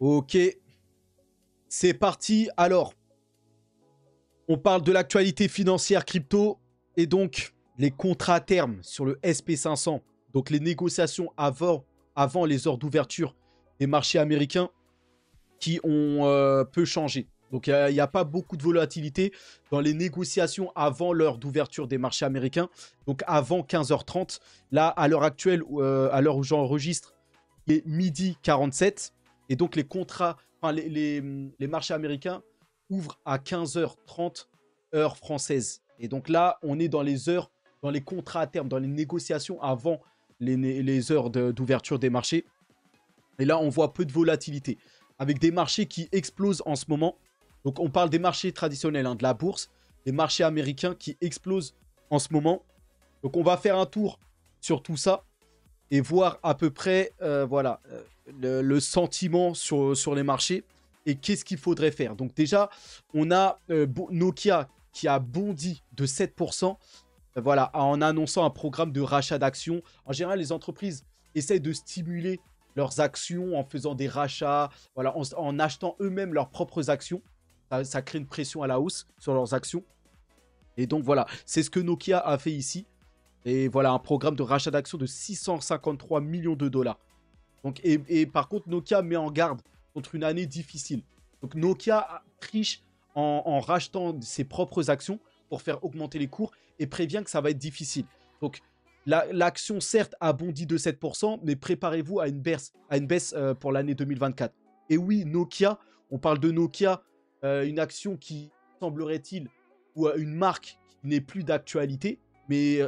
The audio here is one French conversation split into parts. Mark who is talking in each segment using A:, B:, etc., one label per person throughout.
A: Ok, c'est parti. Alors, on parle de l'actualité financière crypto et donc les contrats à terme sur le SP500. Donc les négociations avant les heures d'ouverture des marchés américains qui ont peu changé. Donc il n'y a pas beaucoup de volatilité dans les négociations avant l'heure d'ouverture des marchés américains. Donc avant 15h30. Là, à l'heure actuelle, à l'heure où j'enregistre, il est midi 47. Et donc les contrats, enfin les marchés américains ouvrent à 15h30 heure française. Et donc là, on est dans les heures, dans les contrats à terme, dans les négociations avant les heures d'ouverture des marchés. Et là, on voit peu de volatilité, avec des marchés qui explosent en ce moment. Donc on parle des marchés traditionnels, hein, de la bourse, des marchés américains qui explosent en ce moment. Donc on va faire un tour sur tout ça et voir à peu près voilà, le sentiment sur les marchés et qu'est-ce qu'il faudrait faire. Donc déjà, on a Nokia qui a bondi de 7%, voilà, en annonçant un programme de rachat d'actions. En général, les entreprises essayent de stimuler leurs actions en faisant des rachats, voilà, en achetant eux-mêmes leurs propres actions. Ça crée une pression à la hausse sur leurs actions. Et donc voilà, c'est ce que Nokia a fait ici. Et voilà, un programme de rachat d'actions de 653 millions de dollars. Donc, et par contre, Nokia met en garde contre une année difficile. Donc Nokia triche en rachetant ses propres actions pour faire augmenter les cours et prévient que ça va être difficile. Donc l'action, certes, a bondi de 7%, mais préparez-vous à une baisse pour l'année 2024. Et oui, Nokia, on parle de Nokia, une action qui, semblerait-il, ou une marque qui n'est plus d'actualité, mais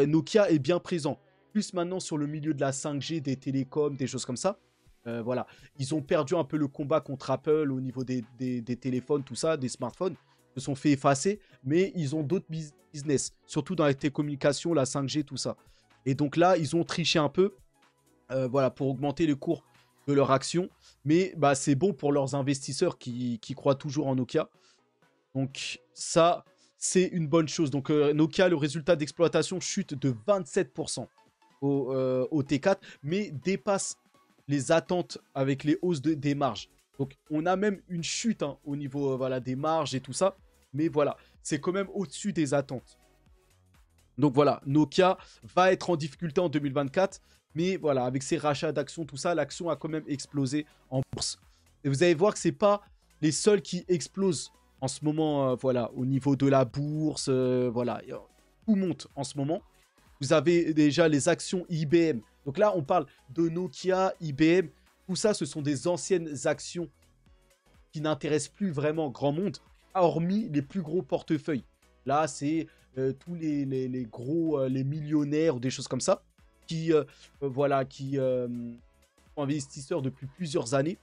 A: Nokia est bien présent. Plus maintenant sur le milieu de la 5G, des télécoms, des choses comme ça. Voilà. Ils ont perdu un peu le combat contre Apple au niveau des téléphones, tout ça, des smartphones. Ils se sont fait effacer, mais ils ont d'autres business, surtout dans les télécommunications, la 5G, tout ça. Et donc là, ils ont triché un peu, voilà, pour augmenter le cours de leur action. Mais bah, c'est bon pour leurs investisseurs qui croient toujours en Nokia. Donc ça, c'est une bonne chose. Donc Nokia, le résultat d'exploitation chute de 27% au T4, mais dépasse les attentes avec les hausses des marges. Donc on a même une chute, hein, au niveau voilà, des marges et tout ça. Mais voilà, c'est quand même au-dessus des attentes. Donc voilà, Nokia va être en difficulté en 2024. Mais voilà, avec ses rachats d'actions, tout ça, l'action a quand même explosé en bourse. Et vous allez voir que ce n'est pas les seuls qui explosent en ce moment, voilà, au niveau de la bourse. Voilà, tout monte en ce moment. Vous avez déjà les actions IBM. Donc là, on parle de Nokia, IBM. Tout ça, ce sont des anciennes actions qui n'intéressent plus vraiment grand monde, hormis les plus gros portefeuilles. Là, c'est tous les gros, les millionnaires ou des choses comme ça, voilà, qui sont investisseurs depuis plusieurs années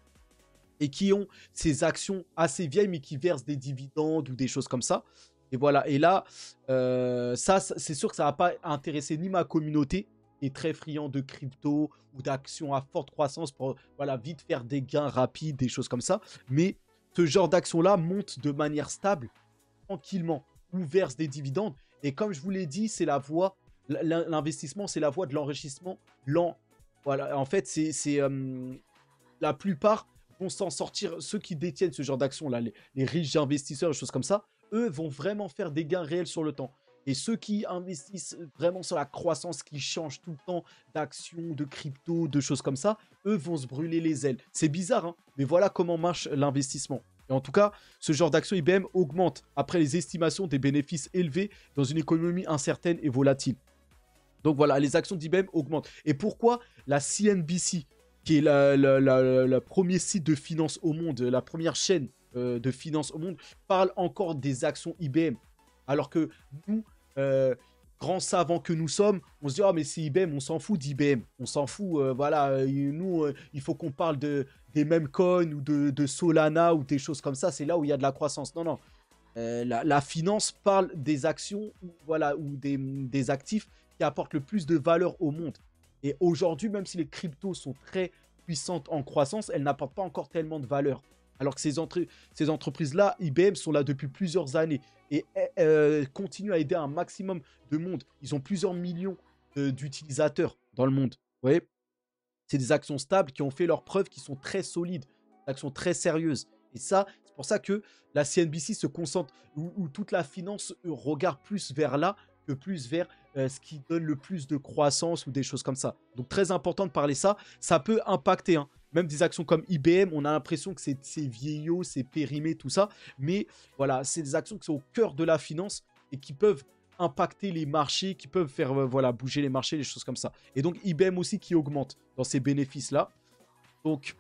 A: et qui ont ces actions assez vieilles, mais qui versent des dividendes ou des choses comme ça. Et voilà. Et là, ça, c'est sûr que ça va pas intéresser ni ma communauté, qui est très friand de crypto ou d'actions à forte croissance pour, voilà, vite faire des gains rapides, des choses comme ça. Mais ce genre d'action-là monte de manière stable, tranquillement, ou verse des dividendes. Et comme je vous l'ai dit, c'est la voie, l'investissement, c'est la voie de l'enrichissement lent. Voilà, en fait, la plupart vont s'en sortir. Ceux qui détiennent ce genre d'actions-là, les riches investisseurs, des choses comme ça, eux vont vraiment faire des gains réels sur le temps. Et ceux qui investissent vraiment sur la croissance, qui changent tout le temps d'actions, de crypto, de choses comme ça, eux vont se brûler les ailes. C'est bizarre, hein, mais voilà comment marche l'investissement. Et en tout cas, ce genre d'action IBM augmente après les estimations des bénéfices élevés dans une économie incertaine et volatile. Donc voilà, les actions d'IBM augmentent. Et pourquoi la CNBC, qui est le premier site de finance au monde, la première chaîne de finance au monde, parle encore des actions IBM. Alors que nous, grands savants que nous sommes, on se dit, ah mais c'est IBM, on s'en fout d'IBM. On s'en fout, voilà, nous, il faut qu'on parle des mêmes coins ou de Solana ou des choses comme ça, c'est là où il y a de la croissance. Non, non. La finance parle des actions, voilà, ou des actifs qui apportent le plus de valeur au monde. Et aujourd'hui, même si les cryptos sont très puissantes en croissance, elles n'apportent pas encore tellement de valeur. Alors que ces entreprises-là, IBM, sont là depuis plusieurs années et continuent à aider un maximum de monde. Ils ont plusieurs millions d'utilisateurs dans le monde. Vous voyez, c'est des actions stables qui ont fait leurs preuves, qui sont très solides. actions très sérieuses. Et ça, c'est pour ça que la CNBC se concentre, où toute la finance regarde plus vers là que plus vers ce qui donne le plus de croissance ou des choses comme ça. Donc très important de parler ça. Ça peut impacter, hein. Même des actions comme IBM, on a l'impression que c'est vieillot, c'est périmé, tout ça. Mais voilà, c'est des actions qui sont au cœur de la finance et qui peuvent impacter les marchés, qui peuvent faire voilà, bouger les marchés, les choses comme ça. Et donc IBM aussi qui augmente dans ces bénéfices-là. Donc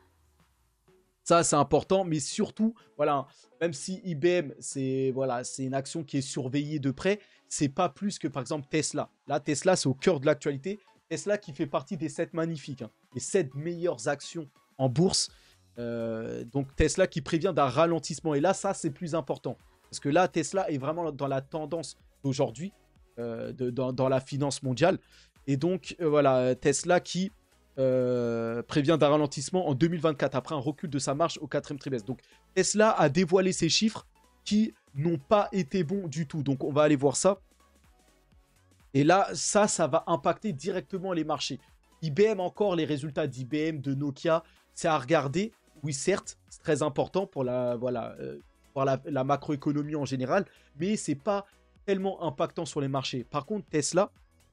A: ça, c'est important, mais surtout, voilà, même si IBM, c'est voilà, c'est une action qui est surveillée de près, c'est pas plus que par exemple Tesla. Là, Tesla, c'est au cœur de l'actualité. Tesla qui fait partie des 7 magnifiques, hein, les 7 meilleures actions en bourse. Donc Tesla qui prévient d'un ralentissement. Et là, ça, c'est plus important. Parce que là, Tesla est vraiment dans la tendance d'aujourd'hui, dans la finance mondiale. Et donc, voilà, Tesla qui prévient d'un ralentissement en 2024 après un recul de sa marge au 4e trimestre. Donc Tesla a dévoilé ses chiffres qui n'ont pas été bons du tout. Donc on va aller voir ça. Et là, ça va impacter directement les marchés. IBM encore, les résultats d'IBM, de Nokia, c'est à regarder. Oui, certes, c'est très important pour la macroéconomie en général, mais c'est pas tellement impactant sur les marchés. Par contre, Tesla,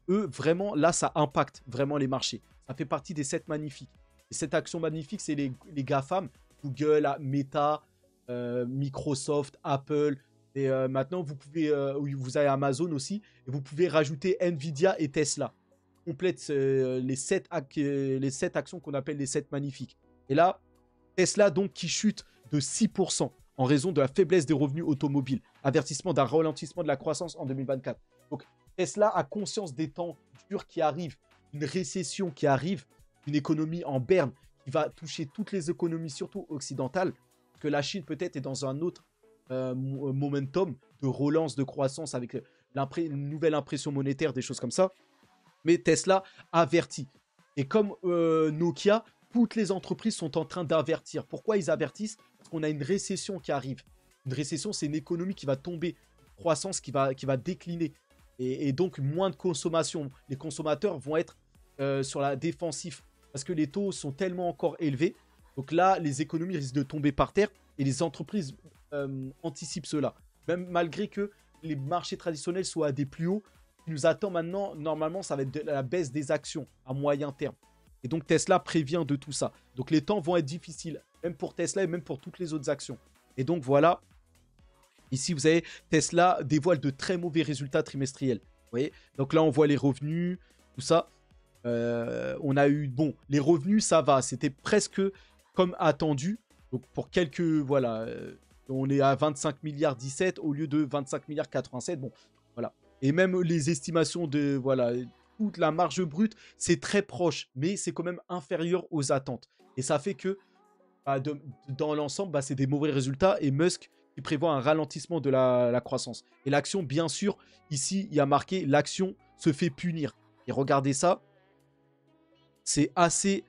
A: eux, vraiment, là, ça impacte vraiment les marchés. Ça fait partie des 7 magnifiques. Et cette action magnifique, c'est les GAFAM, Google, Meta, Microsoft, Apple. Et maintenant, vous avez Amazon aussi. Et vous pouvez rajouter Nvidia et Tesla. Complète les 7 actions qu'on appelle les 7 magnifiques. Et là, Tesla, donc, qui chute de 6% en raison de la faiblesse des revenus automobiles. Avertissement d'un ralentissement de la croissance en 2024. Donc, Tesla a conscience des temps durs qui arrivent, une récession qui arrive, une économie en berne qui va toucher toutes les économies, surtout occidentales, que la Chine peut-être est dans un autre momentum de relance, de croissance avec une nouvelle impression monétaire, des choses comme ça. Mais Tesla avertit. Et comme Nokia, toutes les entreprises sont en train d'avertir. Pourquoi ils avertissent? Parce qu'on a une récession qui arrive. Une récession, c'est une économie qui va tomber, une croissance qui va décliner. Et donc, moins de consommation. Les consommateurs vont être sur la défensive parce que les taux sont tellement encore élevés. Donc là, les économies risquent de tomber par terre et les entreprises anticipent cela. Même malgré que les marchés traditionnels soient à des plus hauts, ce qui nous attend maintenant, normalement, ça va être de la baisse des actions à moyen terme. Et donc, Tesla prévient de tout ça. Donc, les temps vont être difficiles, même pour Tesla et même pour toutes les autres actions. Et donc, voilà. Ici, vous avez Tesla dévoile de très mauvais résultats trimestriels. Vous voyez? Donc là, on voit les revenus, tout ça. On a eu, bon, les revenus, ça va. C'était presque comme attendu. Donc pour quelques, voilà, on est à 25 milliards 17 au lieu de 25 milliards 87. Bon, voilà. Et même les estimations de, voilà, toute la marge brute, c'est très proche, mais c'est quand même inférieur aux attentes. Et ça fait que, dans l'ensemble, c'est des mauvais résultats. Et Musk qui prévoit un ralentissement de la croissance. Et l'action, bien sûr, ici, il y a marqué l'action se fait punir. Et regardez ça, c'est assez...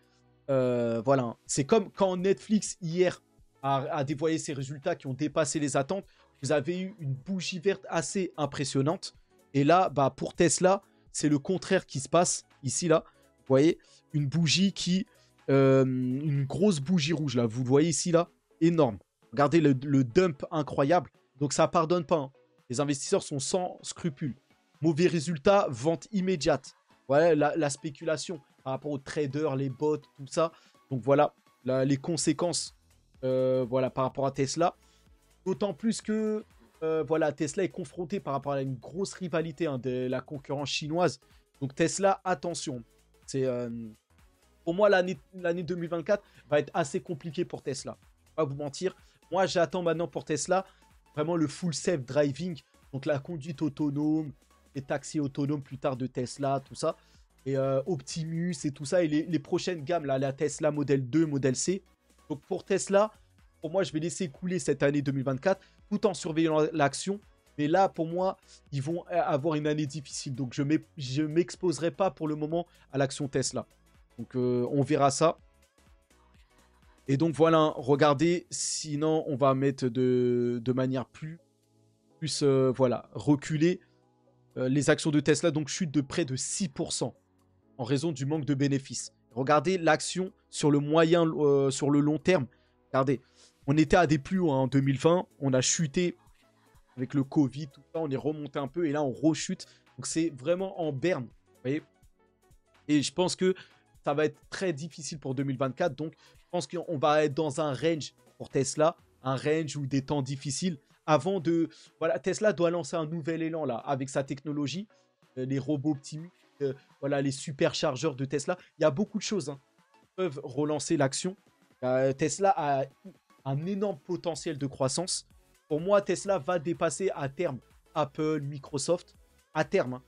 A: voilà, c'est comme quand Netflix, hier, a dévoilé ses résultats qui ont dépassé les attentes. Vous avez eu une bougie verte assez impressionnante. Et là, pour Tesla, c'est le contraire qui se passe. Ici, là, vous voyez, une bougie qui... une grosse bougie rouge, là. Vous le voyez ici, là, énorme. Regardez le dump incroyable. Donc ça pardonne pas, hein. Les investisseurs sont sans scrupules. Mauvais résultat, vente immédiate. Voilà la spéculation par rapport aux traders, les bots, tout ça. Donc voilà les conséquences voilà, par rapport à Tesla. D'autant plus que voilà, Tesla est confronté par rapport à une grosse rivalité, hein, de la concurrence chinoise. Donc Tesla, attention. C'est pour moi, l'année 2024 va être assez compliquée pour Tesla. Pas vous mentir. Moi, j'attends maintenant pour Tesla vraiment le full self-driving, donc la conduite autonome, les taxis autonomes plus tard de Tesla, tout ça, et Optimus et tout ça, et les prochaines gammes, là, la Tesla Model 2, Model C. Donc pour Tesla, pour moi, je vais laisser couler cette année 2024 tout en surveillant l'action. Mais là, pour moi, ils vont avoir une année difficile. Donc je ne m'exposerai pas pour le moment à l'action Tesla. Donc on verra ça. Et donc voilà, regardez, sinon on va mettre de manière plus voilà, reculée. Les actions de Tesla donc chutent de près de 6% en raison du manque de bénéfices. Regardez l'action sur le long terme. Regardez, on était à des plus hauts en 2020, on a chuté avec le Covid, tout ça, on est remonté un peu et là on rechute. Donc c'est vraiment en berne, vous voyez. Et je pense que ça va être très difficile pour 2024. Donc je pense qu'on va être dans un range pour Tesla, un range ou des temps difficiles. Avant de... Voilà, Tesla doit lancer un nouvel élan là, avec sa technologie, les robots Optimus, voilà, les superchargeurs de Tesla. Il y a beaucoup de choses hein, qui peuvent relancer l'action. Tesla a un énorme potentiel de croissance. Pour moi, Tesla va dépasser à terme Apple, Microsoft. À terme, hein.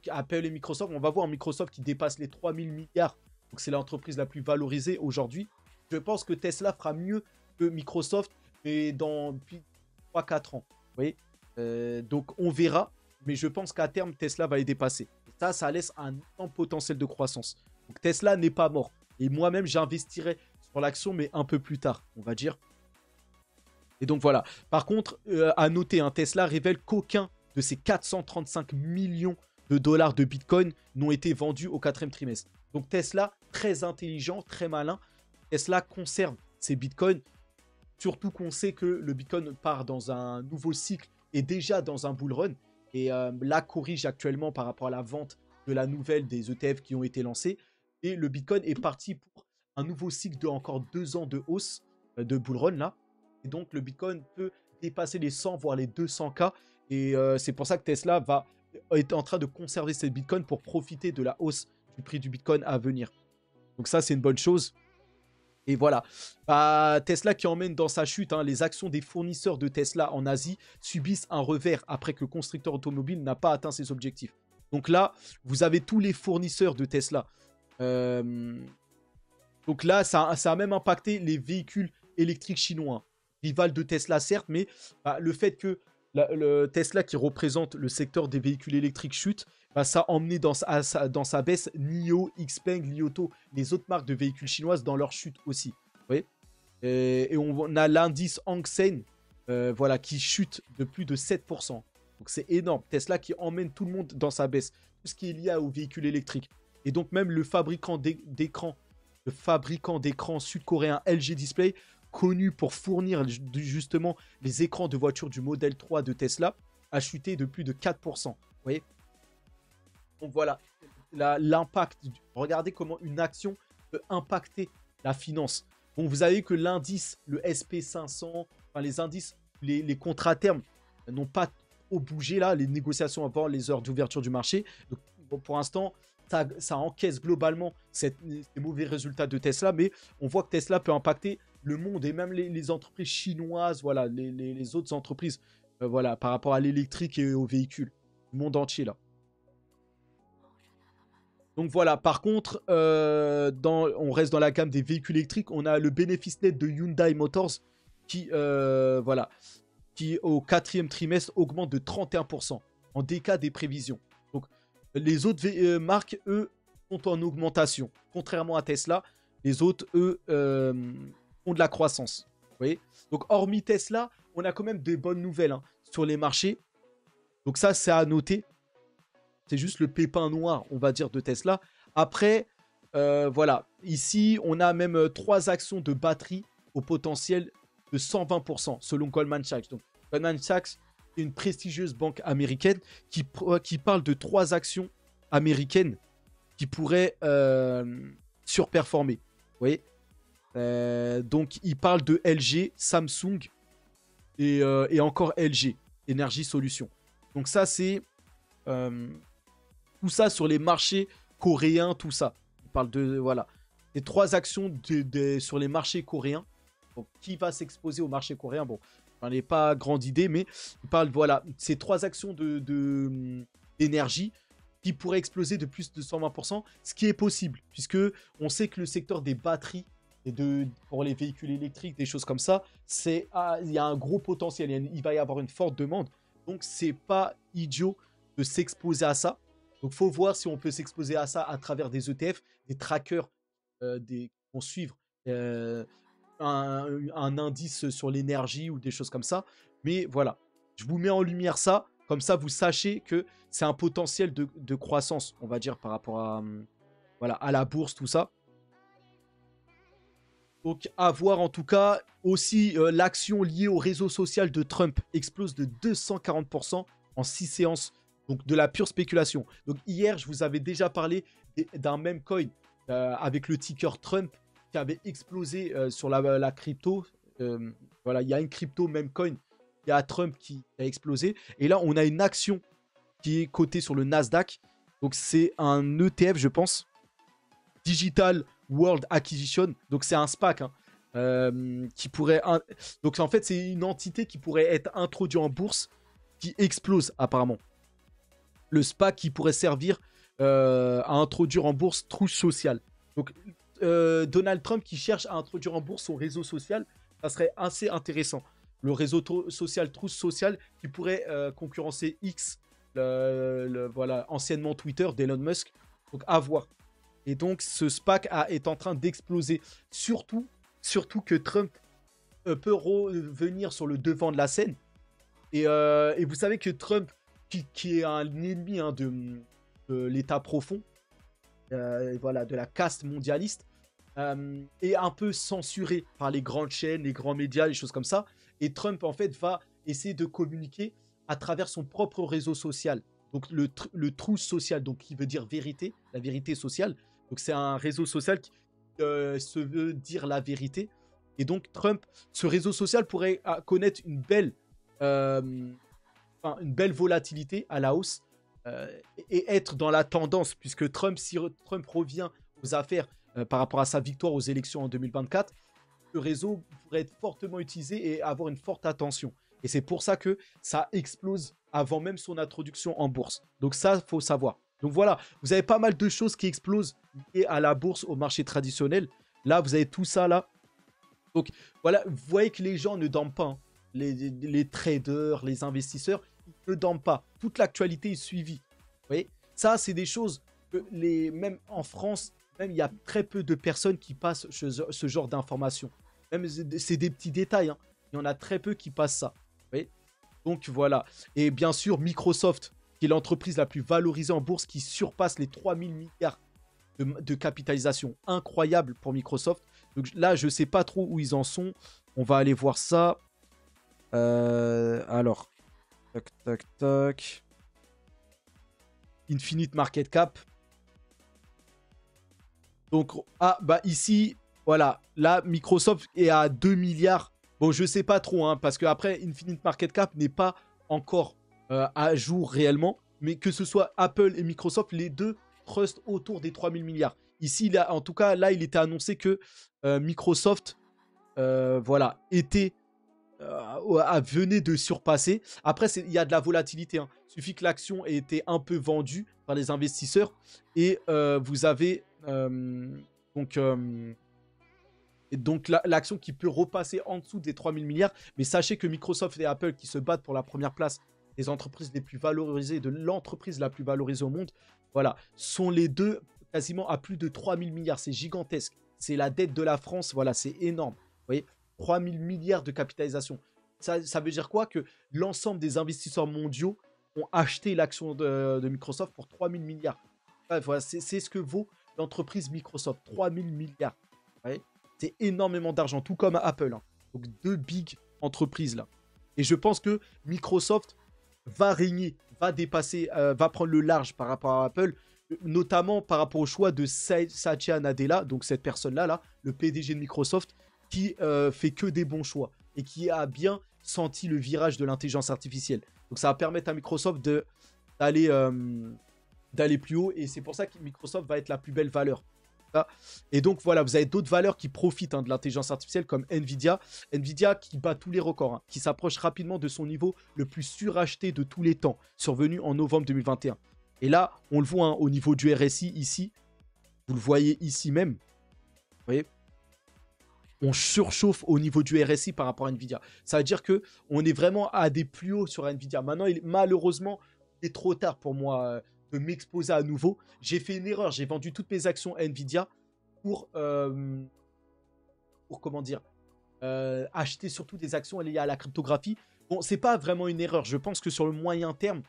A: Apple et Microsoft, on va voir Microsoft qui dépasse les 3000 milliards. Donc c'est l'entreprise la plus valorisée aujourd'hui. Je pense que Tesla fera mieux que Microsoft mais depuis 3-4 ans. Vous voyez donc on verra. Mais je pense qu'à terme, Tesla va les dépasser. Et ça laisse un énorme potentiel de croissance. Donc Tesla n'est pas mort. Et moi-même, j'investirai sur l'action, mais un peu plus tard, on va dire. Et donc voilà. Par contre, à noter, hein, Tesla révèle qu'aucun de ces 435 millions de dollars de Bitcoin n'ont été vendus au quatrième trimestre. Donc Tesla, très intelligent, très malin. Tesla conserve ses Bitcoins. Surtout qu'on sait que le Bitcoin part dans un nouveau cycle et déjà dans un bull run. Et là, corrige actuellement par rapport à la vente de la nouvelle des ETF qui ont été lancés. Et le Bitcoin est parti pour un nouveau cycle de encore 2 ans de hausse de bull run là. Et donc, le Bitcoin peut dépasser les 100, voire les 200K. Et c'est pour ça que Tesla est en train de conserver ses Bitcoins pour profiter de la hausse du prix du Bitcoin à venir. Donc ça, c'est une bonne chose. Et voilà, Tesla qui emmène dans sa chute, hein, les actions des fournisseurs de Tesla en Asie subissent un revers après que le constructeur automobile n'a pas atteint ses objectifs. Donc là, vous avez tous les fournisseurs de Tesla. Donc là, ça a même impacté les véhicules électriques chinois. Rival de Tesla, certes, mais le fait que le Tesla qui représente le secteur des véhicules électriques chute, ça a emmené dans sa baisse NIO, Xpeng, Li Auto, les autres marques de véhicules chinoises dans leur chute aussi. Vous voyez et on a l'indice Hang Seng voilà, qui chute de plus de 7%. Donc c'est énorme. Tesla qui emmène tout le monde dans sa baisse. Tout ce qui est lié aux véhicules électriques. Et donc même le fabricant d'écran sud-coréen LG Display, connu pour fournir justement les écrans de voitures du modèle 3 de Tesla, a chuté de plus de 4%. Vous voyez? Donc voilà, l'impact. Regardez comment une action peut impacter la finance. Bon, vous avez que l'indice, le SP500, enfin les indices, les contrats à terme n'ont pas trop bougé là, les négociations avant les heures d'ouverture du marché. Donc bon, pour l'instant, ça encaisse globalement ces mauvais résultats de Tesla, mais on voit que Tesla peut impacter le monde et même les entreprises chinoises, voilà, les autres entreprises, voilà, par rapport à l'électrique et aux véhicules, le monde entier là. Donc voilà, par contre, on reste dans la gamme des véhicules électriques, on a le bénéfice net de Hyundai Motors qui, voilà, qui au quatrième trimestre augmente de 31% en décade des prévisions. Donc les autres marques, eux, sont en augmentation. Contrairement à Tesla, les autres, eux, ont de la croissance. Vous voyez? Donc hormis Tesla, on a quand même des bonnes nouvelles hein, sur les marchés. Donc ça, c'est à noter. C'est juste le pépin noir, on va dire, de Tesla. Après, voilà. Ici, on a même 3 actions de batterie au potentiel de 120%, selon Goldman Sachs. Donc, Goldman Sachs est une prestigieuse banque américaine qui parle de 3 actions américaines qui pourraient surperformer. Vous voyez donc, il parle de LG, Samsung et encore LG, Energy Solutions. Donc ça, c'est... tout ça sur les marchés coréens, tout ça. Il parle de, voilà, des 3 actions sur les marchés coréens. Donc, qui va s'exposer au marché coréen? Bon, j'en ai pas grande idée, mais il parle, voilà, ces 3 actions d'énergie qui pourraient exploser de plus de 120%, ce qui est possible, puisque on sait que le secteur des batteries et pour les véhicules électriques, des choses comme ça, il y a un gros potentiel, il va y avoir une forte demande. Donc, c'est pas idiot de s'exposer à ça. Donc, il faut voir si on peut s'exposer à ça à travers des ETF, des trackers qui vont suivre un indice sur l'énergie ou des choses comme ça. Mais voilà, je vous mets en lumière ça. Comme ça, vous sachez que c'est un potentiel de croissance, on va dire, par rapport à, voilà, à la bourse, tout ça. Donc, à voir en tout cas. Aussi, l'action liée au réseau social de Trump explose de 240% en 6 séances. Donc, de la pure spéculation. Donc, hier, je vous avais déjà parlé d'un meme coin avec le ticker Trump qui avait explosé sur la crypto. Voilà, il y a une crypto meme coin. Il y a Trump qui a explosé. Et là, on a une action qui est cotée sur le Nasdaq. Donc, c'est un ETF, je pense. Digital World Acquisition. Donc, c'est un SPAC qui pourrait... Donc, en fait, c'est une entité qui pourrait être introduite en bourse qui explose apparemment. Le SPAC qui pourrait servir à introduire en bourse Truth Social. Donc, Donald Trump qui cherche à introduire en bourse son réseau social, ça serait assez intéressant. Le réseau social Truth Social qui pourrait concurrencer X, voilà, anciennement Twitter d'Elon Musk. Donc, à voir. Et donc, ce SPAC est en train d'exploser. Surtout que Trump peut revenir sur le devant de la scène. Et vous savez que Trump, qui est un ennemi de l'État profond, voilà, de la caste mondialiste, est un peu censuré par les grandes chaînes, les grands médias, les choses comme ça. Et Trump, en fait, va essayer de communiquer à travers son propre réseau social. Donc, le Truth Social, donc, qui veut dire vérité, la vérité sociale. Donc, c'est un réseau social qui se veut dire la vérité. Et donc, Trump, ce réseau social pourrait connaître une belle volatilité à la hausse et être dans la tendance, puisque si Trump revient aux affaires par rapport à sa victoire aux élections en 2024, le réseau pourrait être fortement utilisé et avoir une forte attention. Et c'est pour ça que ça explose avant même son introduction en bourse. Donc ça, il faut savoir. Donc voilà, vous avez pas mal de choses qui explosent liées à la bourse, au marché traditionnel. Là, vous avez tout ça là. Donc voilà, vous voyez que les gens ne dorment pas. Hein. Les traders, les investisseurs, ils ne dorment pas. Toute l'actualité est suivie. Vous voyez, ça, c'est des choses que même en France, même il y a très peu de personnes qui passent ce genre d'informations. Même c'est des petits détails. Hein. Il y en a très peu qui passent ça. Vous voyez, donc voilà. Et bien sûr, Microsoft, qui est l'entreprise la plus valorisée en bourse, qui surpasse les 3000 milliards de capitalisation. Incroyable pour Microsoft. Donc là, je ne sais pas trop où ils en sont. On va aller voir ça. Alors, tac, tac, tac. Infinite Market Cap. Donc, ici, voilà. Là, Microsoft est à 2 milliards. Bon, je sais pas trop, hein, parce que après, Infinite Market Cap n'est pas encore à jour réellement. Mais que ce soit Apple et Microsoft, les deux trustent autour des 3000 milliards. Ici, en tout cas, là, il était annoncé que Microsoft, voilà, venait de surpasser. Après, il y a de la volatilité. Hein. Il suffit que l'action ait été un peu vendue par les investisseurs et vous avez donc l'action qui peut repasser en dessous des 3000 milliards. Mais sachez que Microsoft et Apple qui se battent pour la première place des entreprises les plus valorisées, de l'entreprise la plus valorisée au monde, voilà, sont les deux quasiment à plus de 3000 milliards. C'est gigantesque. C'est la dette de la France. Voilà, c'est énorme. Vous voyez, 3000 milliards de capitalisation. Ça veut dire quoi? Que l'ensemble des investisseurs mondiaux ont acheté l'action de Microsoft pour 3000 milliards. Voilà, c'est ce que vaut l'entreprise Microsoft. 3000 milliards. Vous voyez, c'est énormément d'argent, tout comme Apple. Hein. Donc, deux big entreprises là. Et je pense que Microsoft va régner, va dépasser, va prendre le large par rapport à Apple, notamment par rapport au choix de Satya Nadella, donc cette personne-là, là, le PDG de Microsoft, qui fait que des bons choix et qui a bien senti le virage de l'intelligence artificielle. Donc ça va permettre à Microsoft d'aller plus haut et c'est pour ça que Microsoft va être la plus belle valeur. Et donc voilà, vous avez d'autres valeurs qui profitent de l'intelligence artificielle comme Nvidia. Nvidia qui bat tous les records, qui s'approche rapidement de son niveau le plus suracheté de tous les temps, survenu en novembre 2021. Et là, on le voit au niveau du RSI ici. Vous le voyez ici même. Vous voyez, on surchauffe au niveau du RSI par rapport à Nvidia. Ça veut dire qu'on est vraiment à des plus hauts sur Nvidia. Maintenant, malheureusement, il est trop tard pour moi de m'exposer à nouveau. J'ai fait une erreur. J'ai vendu toutes mes actions Nvidia pour comment dire, acheter surtout des actions liées à la cryptographie. Bon, c'est pas vraiment une erreur. Je pense que sur le moyen terme,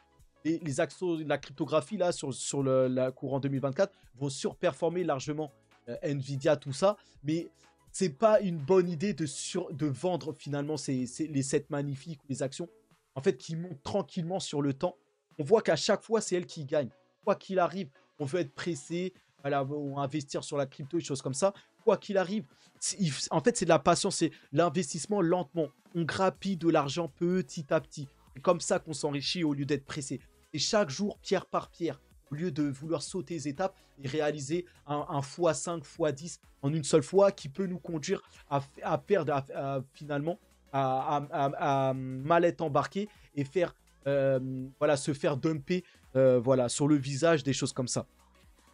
A: les actions de la cryptographie là sur la courant 2024 vont surperformer largement Nvidia, tout ça. Mais c'est pas une bonne idée de vendre finalement les 7 magnifiques ou les actions, en fait, qui montent tranquillement sur le temps. On voit qu'à chaque fois, c'est elle qui gagne. Quoi qu'il arrive, on veut être pressé, voilà, on va investir sur la crypto, des choses comme ça. Quoi qu'il arrive, en fait, c'est de la patience, c'est l'investissement lentement. On grappille de l'argent petit à petit. C'est comme ça qu'on s'enrichit au lieu d'être pressé. Et chaque jour, pierre par pierre, au lieu de vouloir sauter les étapes et réaliser un x5, x10 en une seule fois qui peut nous conduire à perdre finalement, à mal être embarqué et faire, voilà, se faire dumper voilà, sur le visage, des choses comme ça.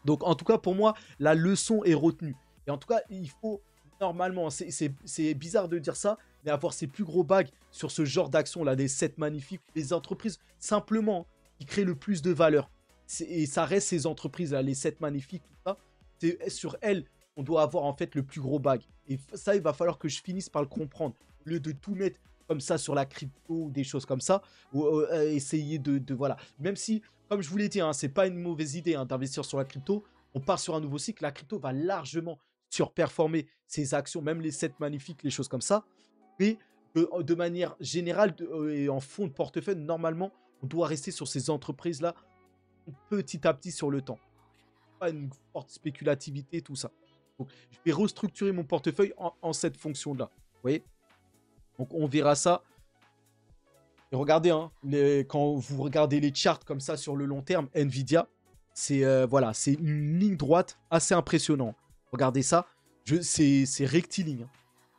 A: Donc en tout cas, pour moi, la leçon est retenue. Et en tout cas, il faut normalement, c'est bizarre de dire ça, mais avoir ces plus gros bags sur ce genre d'action là, des 7 magnifiques, les entreprises simplement qui créent le plus de valeur. Et ça reste ces entreprises là, les 7 magnifiques, tout ça. C'est sur elles qu'on doit avoir en fait le plus gros bag. Et ça, il va falloir que je finisse par le comprendre. Au lieu de tout mettre comme ça sur la crypto ou des choses comme ça, ou essayer voilà. Même si, comme je vous l'ai dit, hein, c'est pas une mauvaise idée hein, d'investir sur la crypto. On part sur un nouveau cycle. La crypto va largement surperformer ses actions, même les 7 magnifiques, les choses comme ça. Mais de manière générale et en fond de portefeuille, normalement, on doit rester sur ces entreprises-là petit à petit sur le temps. Pas une forte spéculativité, tout ça. Donc, je vais restructurer mon portefeuille en cette fonction-là. Vous voyez? Donc, on verra ça. Et regardez, hein, quand vous regardez les charts comme ça sur le long terme, Nvidia, c'est voilà, c'est une ligne droite assez impressionnante. Regardez ça, c'est rectiligne. Hein,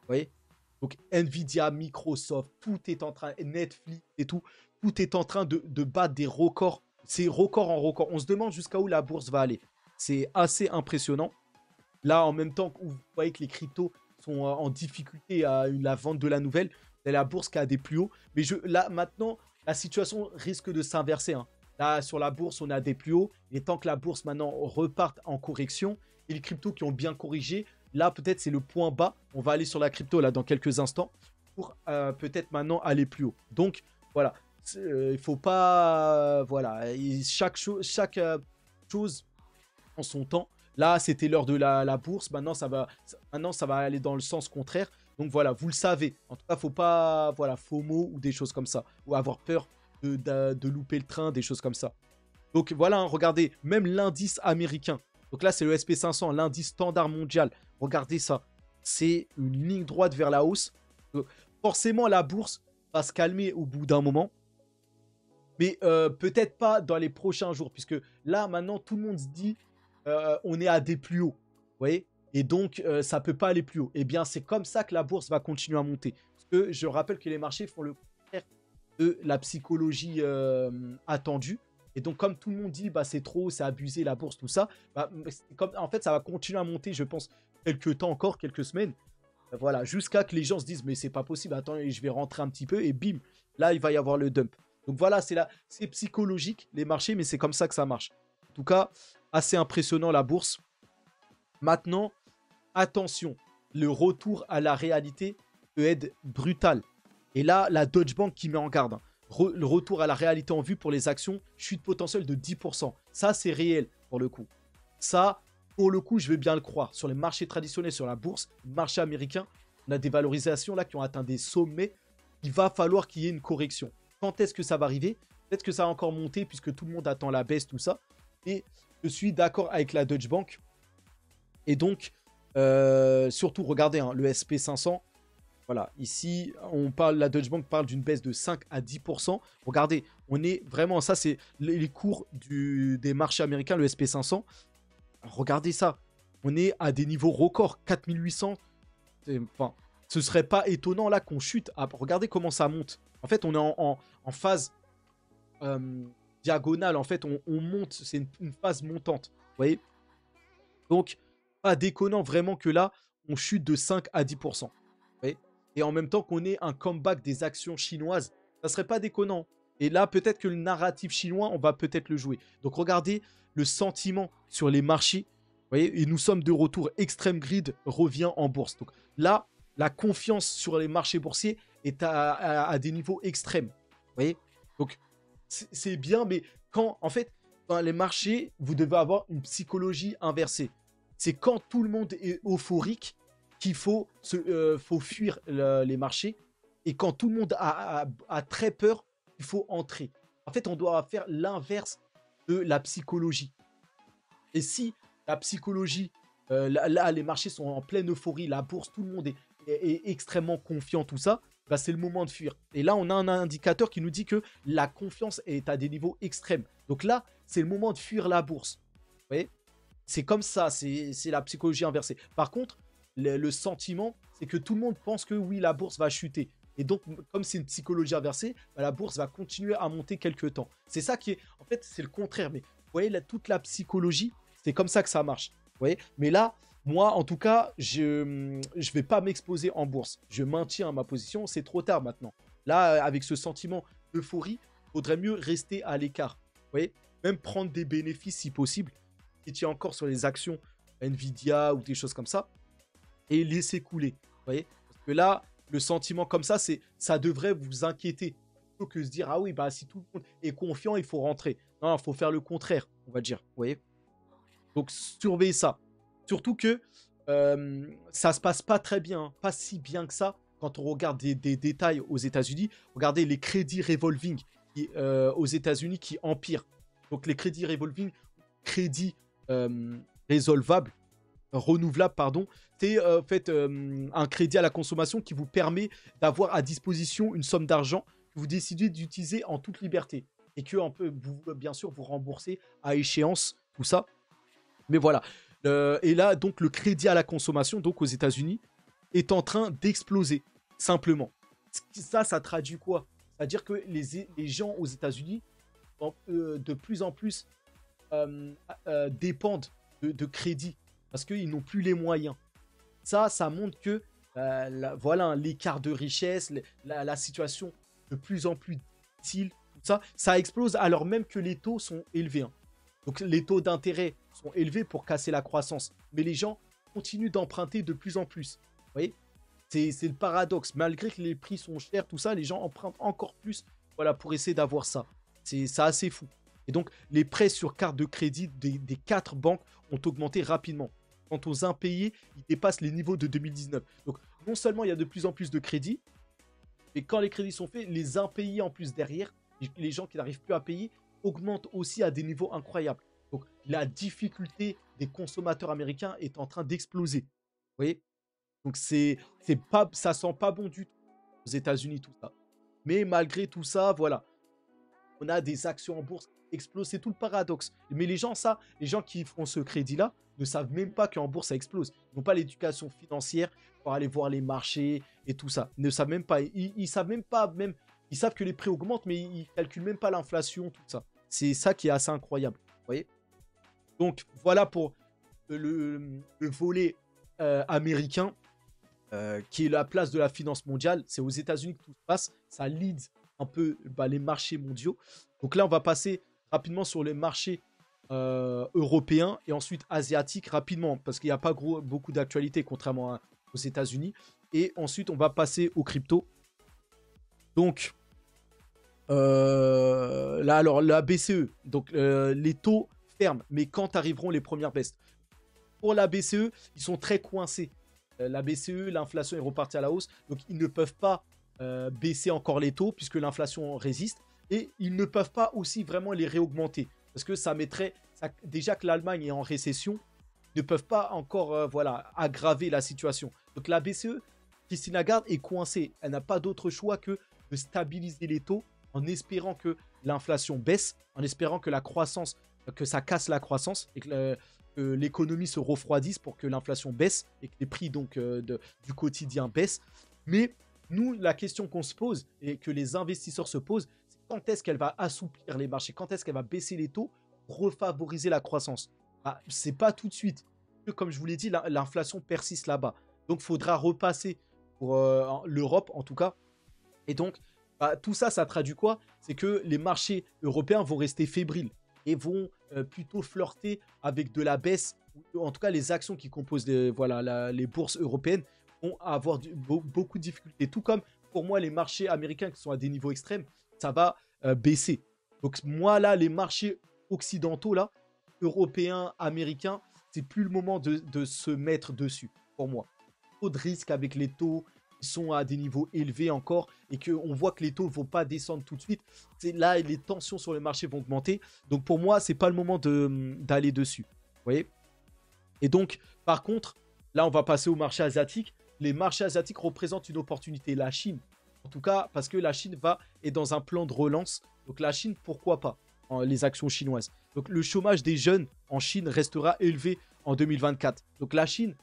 A: vous voyez? Donc Nvidia, Microsoft, tout est en train, Netflix et tout est en train de battre des records. C'est record en record. On se demande jusqu'à où la bourse va aller. C'est assez impressionnant. Là, en même temps, vous voyez que les cryptos sont en difficulté à la vente de la nouvelle. C'est la bourse qui a des plus hauts. Mais là, maintenant, la situation risque de s'inverser. Hein. Là, sur la bourse, on a des plus hauts. Et tant que la bourse, maintenant, reparte en correction, et les cryptos qui ont bien corrigé, là, peut-être, c'est le point bas. On va aller sur la crypto, là, dans quelques instants, pour peut-être maintenant aller plus haut. Donc, voilà. Il ne faut pas... voilà. Chaque chose en son temps. Là, c'était l'heure de la bourse. Maintenant, ça va aller dans le sens contraire. Donc voilà, vous le savez. En tout cas, faut pas, voilà, FOMO ou des choses comme ça, ou avoir peur de louper le train, des choses comme ça. Donc voilà, hein, regardez, même l'indice américain. Donc là, c'est le SP500, l'indice standard mondial. Regardez ça, c'est une ligne droite vers la hausse. Donc, forcément, la bourse va se calmer au bout d'un moment. Mais peut-être pas dans les prochains jours, puisque là, maintenant, tout le monde se dit, on est à des plus hauts. Vous voyez? Et donc, ça ne peut pas aller plus haut. Eh bien, c'est comme ça que la bourse va continuer à monter. Parce que je rappelle que les marchés font le contraire de la psychologie attendue. Et donc, comme tout le monde dit, bah, c'est trop, c'est abusé, la bourse, tout ça, bah, en fait, ça va continuer à monter, je pense, quelques temps encore, quelques semaines. Voilà, jusqu'à que les gens se disent, mais c'est pas possible, attends, je vais rentrer un petit peu, et bim, là, il va y avoir le dump. Donc voilà, c'est psychologique, les marchés, mais c'est comme ça que ça marche. En tout cas, assez impressionnant, la bourse. Maintenant, attention, le retour à la réalité peut être brutal. Et là, la Deutsche Bank qui met en garde. Hein. Le retour à la réalité en vue pour les actions, chute potentielle de 10%. Ça, c'est réel pour le coup. Ça, pour le coup, je veux bien le croire. Sur les marchés traditionnels, sur la bourse, le marché américain, on a des valorisations là qui ont atteint des sommets. Il va falloir qu'il y ait une correction. Quand est-ce que ça va arriver? Peut-être que ça va encore monter puisque tout le monde attend la baisse, tout ça. Et je suis d'accord avec la Deutsche Bank. Et donc, surtout, regardez, hein, le SP500. Voilà, ici, la Deutsche Bank parle d'une baisse de 5 à 10%. Regardez, on est vraiment, ça c'est les cours des marchés américains, le SP500. Regardez ça, on est à des niveaux records, 4800. Enfin, ce serait pas étonnant là qu'on chute. Ah, regardez comment ça monte. En fait, on est en phase diagonale. En fait, on monte, c'est une phase montante. Vous voyez? Donc, pas déconnant vraiment que là, on chute de 5 à 10%. Vous voyez? Et en même temps qu'on ait un comeback des actions chinoises, ça serait pas déconnant. Et là, peut-être que le narratif chinois, on va peut-être le jouer. Donc, regardez le sentiment sur les marchés. Vous voyez? Et nous sommes de retour. Extreme Grid revient en bourse. Donc là, la confiance sur les marchés boursiers est à des niveaux extrêmes. Vous voyez? Donc, c'est bien, mais quand, en fait, dans les marchés, vous devez avoir une psychologie inversée. C'est quand tout le monde est euphorique qu'il faut fuir les marchés. Et quand tout le monde a très peur, il faut entrer. En fait, on doit faire l'inverse de la psychologie. Et si la psychologie, là, les marchés sont en pleine euphorie, la bourse, tout le monde est extrêmement confiant, tout ça, bah, c'est le moment de fuir. Et là, on a un indicateur qui nous dit que la confiance est à des niveaux extrêmes. Donc là, c'est le moment de fuir la bourse. Vous voyez? C'est comme ça, c'est la psychologie inversée. Par contre, le sentiment, c'est que tout le monde pense que oui, la bourse va chuter. Et donc, comme c'est une psychologie inversée, bah, la bourse va continuer à monter quelques temps. C'est ça qui est... En fait, c'est le contraire. Mais vous voyez, toute la psychologie, c'est comme ça que ça marche. Vous voyez? Mais là, moi, en tout cas, je ne vais pas m'exposer en bourse. Je maintiens ma position. C'est trop tard maintenant. Là, avec ce sentiment d'euphorie, il faudrait mieux rester à l'écart. Vous voyez? Même prendre des bénéfices si possible. Et tu es encore sur les actions Nvidia ou des choses comme ça. Et laisser couler. Vous voyez? Parce que là, le sentiment comme ça devrait vous inquiéter. Plutôt que se dire, ah oui, bah si tout le monde est confiant, il faut rentrer. Non, il faut faire le contraire, on va dire. Vous voyez? Donc, surveillez ça. Surtout que ça se passe pas très bien, hein, pas si bien que ça. Quand on regarde des détails aux États-Unis, regardez les crédits revolving aux États-Unis qui empirent. Donc, les crédits revolving, crédits résolvables, renouvelable, pardon, c'est en fait un crédit à la consommation qui vous permet d'avoir à disposition une somme d'argent que vous décidez d'utiliser en toute liberté et que bien sûr vous remboursez à échéance, tout ça. Mais voilà. Et là, donc, le crédit à la consommation, donc aux États-Unis, est en train d'exploser, simplement. Ça traduit quoi? C'est-à-dire que les gens aux États-Unis, de plus en plus, dépendent de crédit parce qu'ils n'ont plus les moyens. Ça montre que voilà, l'écart de richesse, la situation de plus en plus difficile, tout ça explose alors même que les taux sont élevés. Hein. Donc les taux d'intérêt sont élevés pour casser la croissance. Mais les gens continuent d'emprunter de plus en plus. Vous voyez? C'est le paradoxe. Malgré que les prix sont chers, tout ça, les gens empruntent encore plus, voilà, pour essayer d'avoir ça. C'est assez fou. Et donc, les prêts sur carte de crédit des 4 banques ont augmenté rapidement. Quant aux impayés, ils dépassent les niveaux de 2019. Donc, non seulement il y a de plus en plus de crédits, mais quand les crédits sont faits, les impayés en plus derrière, les gens qui n'arrivent plus à payer, augmentent aussi à des niveaux incroyables. Donc, la difficulté des consommateurs américains est en train d'exploser. Vous voyez? Donc, ça sent pas bon du tout aux États-Unis, tout ça. Mais malgré tout ça, voilà. On a des actions en bourse qui explosent. C'est tout le paradoxe. Mais les gens qui font ce crédit-là ne savent même pas qu'en bourse, ça explose. Ils n'ont pas l'éducation financière pour aller voir les marchés et tout ça. Ils ne savent même pas. Ils savent même pas, même. Ils savent que les prix augmentent, mais ils ne calculent même pas l'inflation, tout ça. C'est ça qui est assez incroyable. Vous voyez? Donc, voilà pour le volet américain, qui est la place de la finance mondiale. C'est aux États-Unis que tout se passe. Ça lead un peu les marchés mondiaux. Donc là, on va passer rapidement sur les marchés européens et ensuite asiatiques rapidement, parce qu'il n'y a pas beaucoup d'actualité contrairement aux États-Unis. Et ensuite, on va passer aux cryptos. Donc, là, alors, la BCE, donc les taux ferment, mais quand arriveront les premières baisses? Pour la BCE, ils sont très coincés. La BCE, l'inflation est repartie à la hausse, donc ils ne peuvent pas baisser encore les taux puisque l'inflation résiste, et ils ne peuvent pas aussi vraiment les réaugmenter parce que ça mettrait, déjà que l'Allemagne est en récession, ils ne peuvent pas encore voilà, aggraver la situation. Donc la BCE, Christine Lagarde, est coincée. Elle n'a pas d'autre choix que de stabiliser les taux en espérant que l'inflation baisse, en espérant que la croissance, que ça casse la croissance et que l'économie se refroidisse pour que l'inflation baisse et que les prix donc du quotidien baissent. Mais nous, la question qu'on se pose et que les investisseurs se posent, c'est quand est-ce qu'elle va assouplir les marchés, quand est-ce qu'elle va baisser les taux pour refavoriser la croissance. Bah, c'est pas tout de suite. Comme je vous l'ai dit, l'inflation persiste là-bas. Donc, il faudra repasser pour l'Europe, en tout cas. Et donc, bah, tout ça, ça traduit quoi? C'est que les marchés européens vont rester fébriles et vont plutôt flirter avec de la baisse. En tout cas, les actions qui composent les bourses européennes vont avoir beaucoup de difficultés. Tout comme, pour moi, les marchés américains qui sont à des niveaux extrêmes, ça va baisser. Donc, moi, là, les marchés occidentaux, là, européens, américains, c'est plus le moment de se mettre dessus, pour moi. trop de risques avec les taux qui sont à des niveaux élevés encore et qu'on voit que les taux ne vont pas descendre tout de suite. C'est là, les tensions sur le marché vont augmenter. Donc pour moi, c'est pas le moment d'aller dessus. Vous voyez? Et donc, par contre, là, on va passer au marché asiatique. Les marchés asiatiques représentent une opportunité. La Chine, en tout cas, parce que la Chine est dans un plan de relance. Donc la Chine, pourquoi pas les actions chinoises. Donc le chômage des jeunes en Chine restera élevé en 2024. Donc la Chine,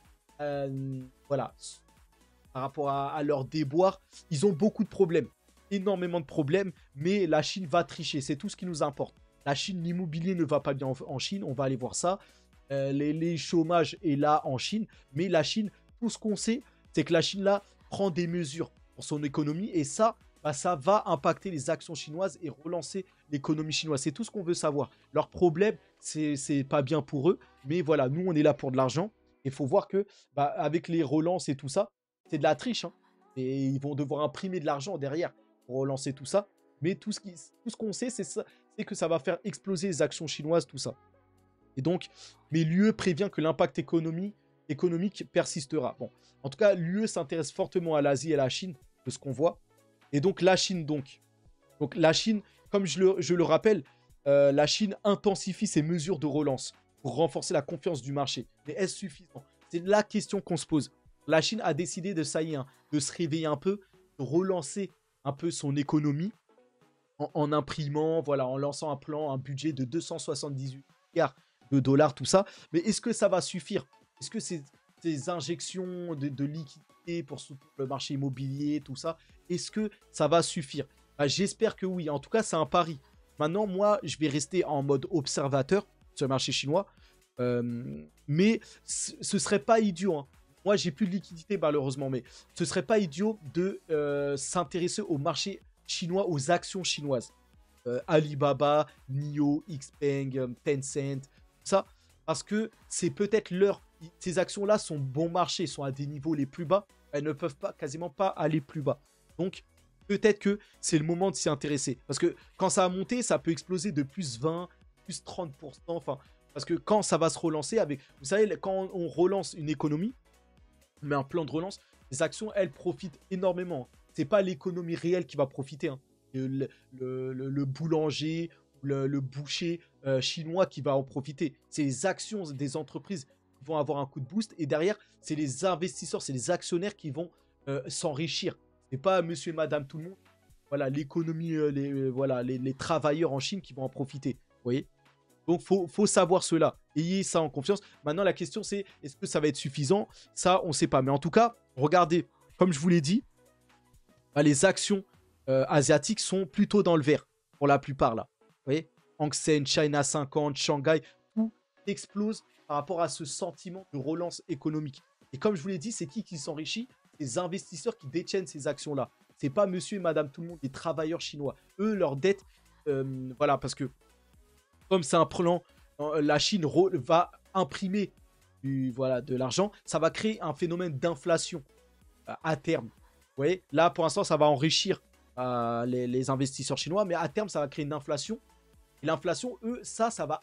A: voilà, par rapport à leur déboire, ils ont beaucoup de problèmes. Énormément de problèmes, mais la Chine va tricher. C'est tout ce qui nous importe. La Chine, l'immobilier ne va pas bien en Chine. On va aller voir ça. Les chômages est là en Chine. Mais la Chine, tout ce qu'on sait, c'est que la Chine, là, prend des mesures pour son économie. Et ça, bah, ça va impacter les actions chinoises et relancer l'économie chinoise. C'est tout ce qu'on veut savoir. Leur problème, c'est pas bien pour eux. Mais voilà, nous, on est là pour de l'argent. Il faut voir que, bah, avec les relances et tout ça, c'est de la triche. Hein. Et ils vont devoir imprimer de l'argent derrière pour relancer tout ça. Mais tout ce qu'on sait, c'est que ça va faire exploser les actions chinoises, tout ça. Et donc, mais l'UE prévient que l'impact économique persistera. Bon, en tout cas, l'UE s'intéresse fortement à l'Asie et à la Chine, de ce qu'on voit. Et donc, la Chine, donc la Chine, comme je le rappelle, la Chine intensifie ses mesures de relance pour renforcer la confiance du marché. Mais est-ce suffisant? C'est la question qu'on se pose. La Chine a décidé de, ça y est, de se réveiller un peu, de relancer un peu son économie en imprimant, voilà, en lançant un plan, un budget de 278 milliards de dollars, tout ça. Mais est-ce que ça va suffire? Est-ce que ces injections de liquidités pour soutenir le marché immobilier, tout ça, est-ce que ça va suffire? Bah, j'espère que oui. En tout cas, c'est un pari. Maintenant, moi, je vais rester en mode observateur sur le marché chinois. Mais ce serait pas idiot. Hein. Moi, j'ai plus de liquidité malheureusement, mais ce serait pas idiot de s'intéresser au marché chinois, aux actions chinoises. Alibaba, NIO, Xpeng, Tencent, tout ça. Parce que c'est peut-être ces actions-là sont bon marché, sont à des niveaux les plus bas. Elles ne peuvent pas, quasiment pas aller plus bas. Donc, peut-être que c'est le moment de s'y intéresser. Parce que quand ça a monté, ça peut exploser de plus 20, plus 30%. Enfin, parce que quand ça va se relancer avec... Vous savez, quand on relance une économie, on met un plan de relance, les actions, elles profitent énormément. C'est pas l'économie réelle qui va profiter. Hein. Le boulanger, le boucher chinois qui va en profiter. C'est les actions des entreprises qui vont avoir un coup de boost. Et derrière, c'est les investisseurs, c'est les actionnaires qui vont s'enrichir. C'est pas monsieur et madame tout le monde. Voilà, l'économie, les travailleurs en Chine qui vont en profiter. Vous voyez? Donc, faut savoir cela. Ayez ça en confiance. Maintenant, la question, c'est est-ce que ça va être suffisant? Ça, on ne sait pas. Mais en tout cas, regardez, comme je vous l'ai dit, bah, les actions asiatiques sont plutôt dans le vert, pour la plupart, là. Vous voyez? Hang Seng, China 50, Shanghai, tout explose par rapport à ce sentiment de relance économique. Et comme je vous l'ai dit, c'est qui s'enrichit? Les investisseurs qui détiennent ces actions-là. C'est pas monsieur et madame tout le monde, les travailleurs chinois. Eux, leur dette, voilà, parce que comme c'est un plan, la Chine va imprimer de l'argent, ça va créer un phénomène d'inflation à terme. Vous voyez, là, pour l'instant, ça va enrichir les investisseurs chinois, mais à terme, ça va créer une inflation. Et l'inflation, eux, ça va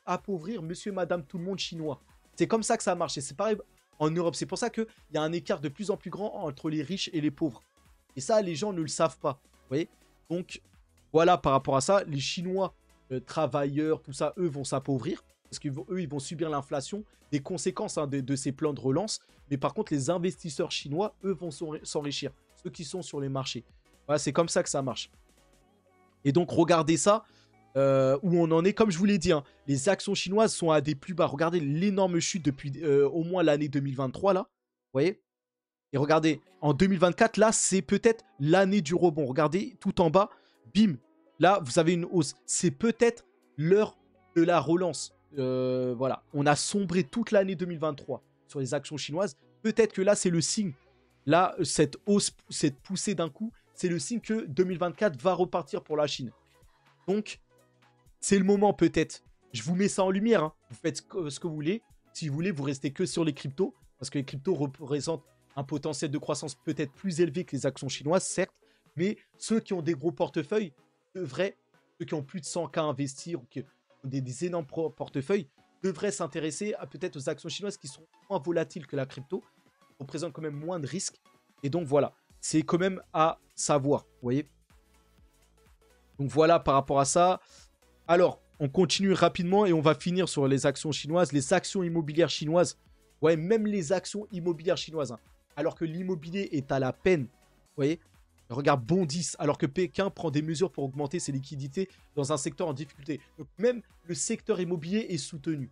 A: appauvrir monsieur et madame tout le monde chinois. C'est comme ça que ça marche. Et c'est pareil en Europe. C'est pour ça qu'il y a un écart de plus en plus grand entre les riches et les pauvres. Et ça, les gens ne le savent pas. Vous voyez? Donc, voilà, par rapport à ça, les Chinois, travailleurs, tout ça, eux, vont s'appauvrir. Parce qu'eux, ils vont subir l'inflation, des conséquences de ces plans de relance. Mais par contre, les investisseurs chinois, eux, vont s'enrichir. Ceux qui sont sur les marchés. Voilà, c'est comme ça que ça marche. Et donc, regardez ça. Où on en est, comme je vous l'ai dit, hein, les actions chinoises sont à des plus bas. Regardez l'énorme chute depuis au moins l'année 2023, là. Vous voyez? Et regardez, en 2024, là, c'est peut-être l'année du rebond. Regardez, tout en bas, bim. Là, vous avez une hausse. C'est peut-être l'heure de la relance. Voilà, on a sombré toute l'année 2023 sur les actions chinoises. Peut-être que là, c'est le signe. Là, cette hausse, cette poussée d'un coup, c'est le signe que 2024 va repartir pour la Chine. Donc, c'est le moment peut-être. Je vous mets ça en lumière. Hein. Vous faites ce que vous voulez. Si vous voulez, vous restez que sur les cryptos. Parce que les cryptos représentent un potentiel de croissance peut-être plus élevé que les actions chinoises, certes. Mais ceux qui ont des gros portefeuilles devraient, ceux qui ont plus de 100K à investir ou qui ont des énormes portefeuilles, devraient s'intéresser à peut-être aux actions chinoises qui sont moins volatiles que la crypto représente quand même moins de risques. Et donc voilà, c'est quand même à savoir, vous voyez. Donc voilà par rapport à ça. Alors, on continue rapidement et on va finir sur les actions chinoises. Les actions immobilières chinoises, ouais, même les actions immobilières chinoises, hein, alors que l'immobilier est à la peine, vous voyez, regarde, bondissent, alors que Pékin prend des mesures pour augmenter ses liquidités dans un secteur en difficulté. Donc même le secteur immobilier est soutenu.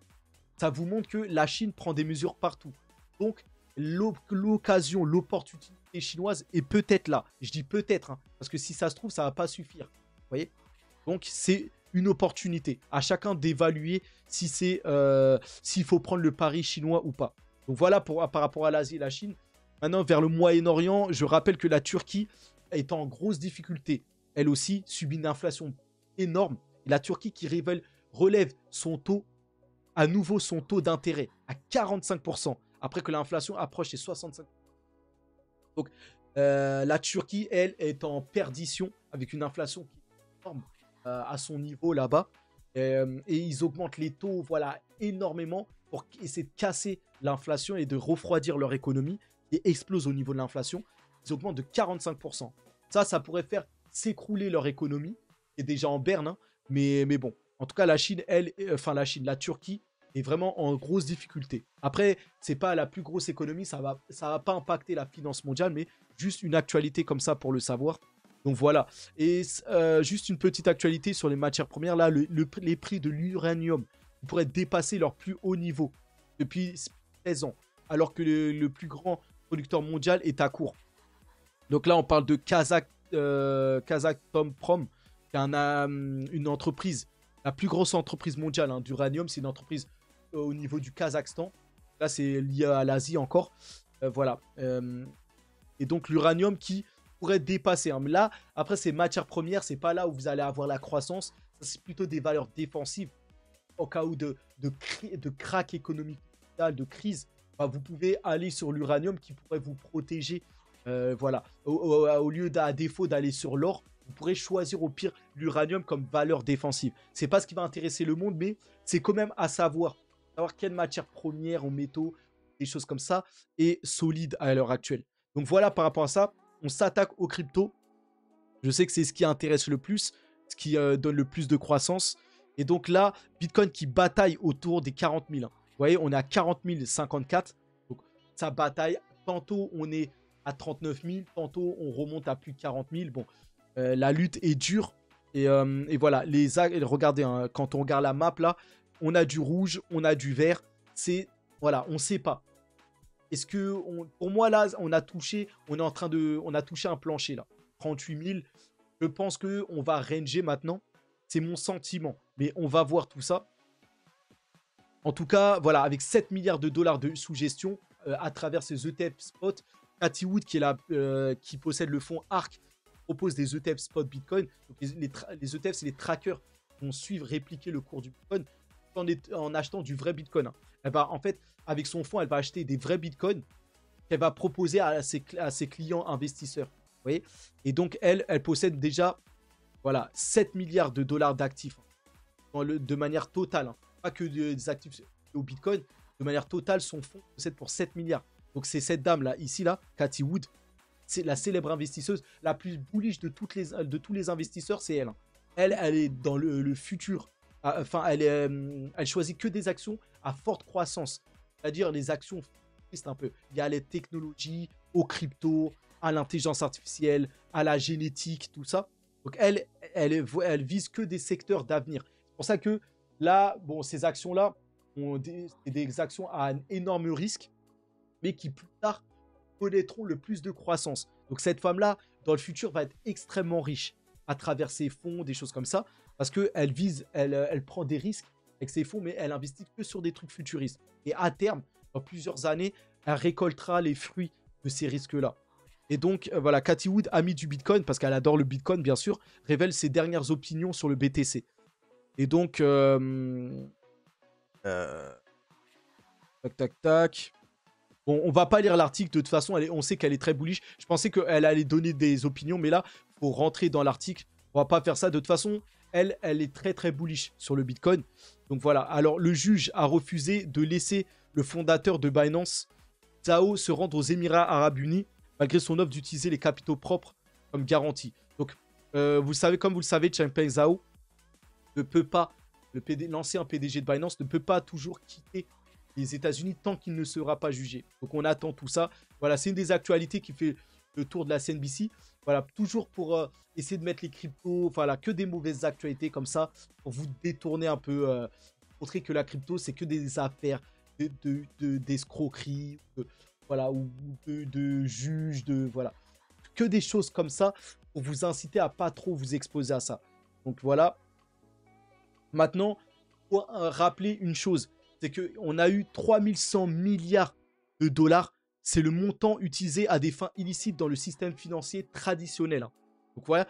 A: Ça vous montre que la Chine prend des mesures partout. Donc l'occasion, l'opportunité chinoise est peut-être là. Je dis peut-être, hein, parce que si ça se trouve, ça ne va pas suffire. Vous voyez? Donc c'est une opportunité. À chacun d'évaluer si c'est s'il faut prendre le pari chinois ou pas. Donc voilà par rapport à l'Asie et la Chine. Maintenant, vers le Moyen-Orient, je rappelle que la Turquie est en grosse difficulté. Elle aussi subit une inflation énorme. La Turquie qui relève son taux, à nouveau son taux d'intérêt à 45%, après que l'inflation approche les 65%. Donc la Turquie, elle, est en perdition avec une inflation qui est énorme à son niveau là-bas. Et ils augmentent les taux, voilà, énormément pour essayer de casser l'inflation et de refroidir leur économie qui explose au niveau de l'inflation. Ils augmentent de 45%. Ça pourrait faire s'écrouler leur économie, qui est déjà en berne, hein, mais bon. En tout cas, la Chine, la Turquie est vraiment en grosse difficulté. Après, c'est pas la plus grosse économie, ça va pas impacter la finance mondiale, mais juste une actualité comme ça pour le savoir. Donc voilà. Et juste une petite actualité sur les matières premières. Là, les prix de l'uranium pourraient dépasser leur plus haut niveau depuis 16 ans, alors que le plus grand producteur mondial est à court. Donc là, on parle de Kazatomprom, qui est une entreprise, la plus grosse entreprise mondiale hein, d'uranium. C'est une entreprise au niveau du Kazakhstan. Là, c'est lié à l'Asie encore. Voilà. Et donc, l'uranium qui pourrait dépasser. Hein. Mais là, après, ces matières premières, c'est pas là où vous allez avoir la croissance. C'est plutôt des valeurs défensives. Au cas où de crack économique, de crise, bah, vous pouvez aller sur l'uranium qui pourrait vous protéger. Voilà. Au lieu à défaut d'aller sur l'or, vous pourrez choisir au pire l'uranium comme valeur défensive. C'est pas ce qui va intéresser le monde, mais c'est quand même à savoir quelle matière première ou métaux, des choses comme ça, est solide à l'heure actuelle. Donc voilà par rapport à ça, on s'attaque aux cryptos. Je sais que c'est ce qui intéresse le plus, ce qui donne le plus de croissance. Et donc là, Bitcoin qui bataille autour des 40 000. Hein. Vous voyez, on est à 40 054. Donc ça bataille. Tantôt on est à 39 000, tantôt on remonte à plus de 40 000. Bon, la lutte est dure. Et voilà, regardez, hein, quand on regarde la map là, on a du rouge, on a du vert. Voilà, on ne sait pas. Est-ce que, pour moi là, on a touché un plancher là, 38 000. Je pense qu'on va ranger maintenant. C'est mon sentiment. Mais on va voir tout ça. En tout cas, voilà, avec 7 milliards de dollars de sous-gestion à travers ces ETF spot, Cathie Wood, qui possède le fonds ARK, propose des ETF spot Bitcoin. Donc les ETF, c'est les trackers qui vont suivre, répliquer le cours du Bitcoin en achetant du vrai Bitcoin. Hein. En fait, avec son fonds, elle va acheter des vrais Bitcoins qu'elle va proposer à ses clients investisseurs. Vous voyez? Et donc, elle possède déjà voilà, 7 milliards de dollars d'actifs de manière totale. Hein. Pas que des actifs au Bitcoin. De manière totale, son fonds possède pour 7 milliards. Donc, c'est cette dame-là, ici, là, Cathie Wood. C'est la célèbre investisseuse la plus bullish de tous les investisseurs, c'est elle. Hein. Elle est dans le futur. Enfin, elle choisit que des actions à forte croissance. C'est-à-dire les actions futuristes un peu. Il y a les technologies, aux cryptos, à l'intelligence artificielle, à la génétique, tout ça. Donc, elle vise que des secteurs d'avenir. C'est pour ça que là, bon, ces actions-là, c'est des actions à un énorme risque, mais qui plus tard connaîtront le plus de croissance. Donc, cette femme-là, dans le futur, va être extrêmement riche à travers ses fonds, des choses comme ça, parce qu'elle elle prend des risques avec ses fonds, mais elle investit que sur des trucs futuristes. Et à terme, dans plusieurs années, elle récoltera les fruits de ces risques-là. Et donc, voilà, Cathie Wood, amie du Bitcoin, parce qu'elle adore le Bitcoin, bien sûr, révèle ses dernières opinions sur le BTC. Et donc, tac, tac, tac. Bon, on va pas lire l'article, de toute façon, on sait qu'elle est très bullish. Je pensais qu'elle allait donner des opinions, mais là, il faut rentrer dans l'article. On va pas faire ça. De toute façon, elle est très, très bullish sur le Bitcoin. Donc voilà. Alors, le juge a refusé de laisser le fondateur de Binance Zhao se rendre aux Émirats Arabes Unis malgré son offre d'utiliser les capitaux propres comme garantie. Donc, vous savez, comme vous le savez, Changpeng Zhao ne peut pas, l'ancien PDG de Binance ne peut pas toujours quitter les États-Unis tant qu'il ne sera pas jugé. Donc, on attend tout ça. Voilà, c'est une des actualités qui fait le tour de la CNBC. Voilà, toujours pour essayer de mettre les cryptos, voilà, que des mauvaises actualités comme ça, pour vous détourner un peu, montrer que la crypto, c'est que des affaires d'escroquerie, voilà, ou de juges, voilà. Que des choses comme ça pour vous inciter à pas trop vous exposer à ça. Donc voilà. Maintenant, pour rappeler une chose, c'est qu'on a eu 3100 milliards de dollars. C'est le montant utilisé à des fins illicites dans le système financier traditionnel. Donc voilà,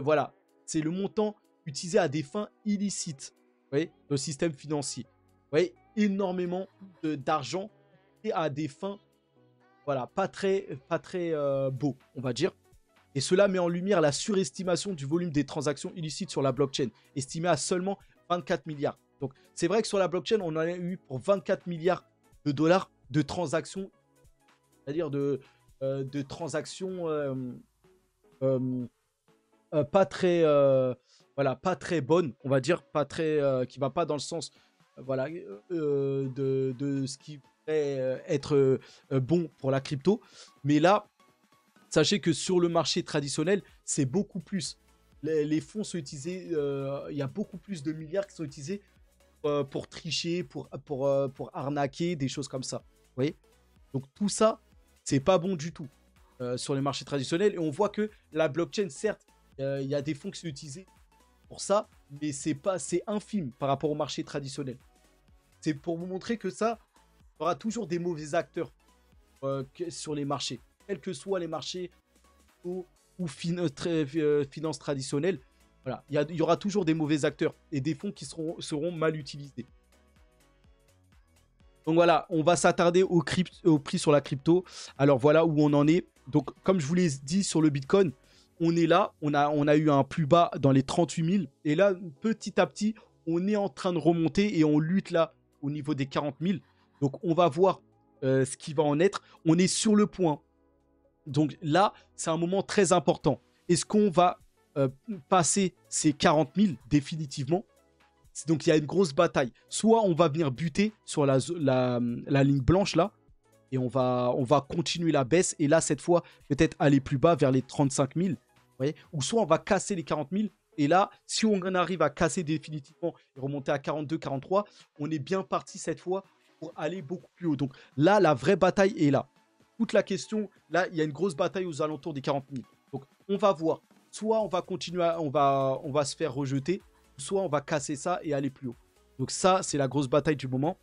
A: voilà. C'est le montant utilisé à des fins illicites, vous voyez, dans le système financier. Vous voyez, énormément d'argent et à des fins, voilà, pas très beau, on va dire. Et cela met en lumière la surestimation du volume des transactions illicites sur la blockchain, estimée à seulement 24 milliards. Donc, c'est vrai que sur la blockchain, on en a eu pour 24 milliards de dollars de transactions, c'est-à-dire de transactions pas très, voilà, pas très bonnes, on va dire, pas très, qui va pas dans le sens, voilà, de ce qui pourrait être bon pour la crypto. Mais là, sachez que sur le marché traditionnel, c'est beaucoup plus. Les fonds sont utilisés, il y a beaucoup plus de milliards qui sont utilisés pour tricher, pour arnaquer, des choses comme ça. Vous voyez? Donc tout ça, c'est pas bon du tout sur les marchés traditionnels. Et on voit que la blockchain, certes, il y a des fonds qui sont utilisés pour ça, mais c'est infime par rapport au marché traditionnel. C'est pour vous montrer que ça, il y aura toujours des mauvais acteurs sur les marchés. Quels que soient les marchés ou finances traditionnelles, voilà, il y aura toujours des mauvais acteurs et des fonds qui seront mal utilisés. Donc voilà, on va s'attarder au prix sur la crypto. Alors voilà où on en est. Donc comme je vous l'ai dit sur le Bitcoin, on est là, on a eu un plus bas dans les 38 000. Et là, petit à petit, on est en train de remonter et on lutte là au niveau des 40 000. Donc on va voir ce qui va en être. On est sur le point. Donc là, c'est un moment très important. Est-ce qu'on va passer ces 40 000 définitivement? Donc il y a une grosse bataille. Soit on va venir buter sur la ligne blanche là, et on va continuer la baisse. Et là, cette fois, peut-être aller plus bas vers les 35 000. Vous voyez, ou soit on va casser les 40 000. Et là, si on arrive à casser définitivement et remonter à 42, 43, on est bien parti cette fois pour aller beaucoup plus haut. Donc là, la vraie bataille est là. Toute la question, là, il y a une grosse bataille aux alentours des 40 000. Donc, on va voir. Soit on va continuer, on va se faire rejeter, soit on va casser ça et aller plus haut. Donc ça, c'est la grosse bataille du moment.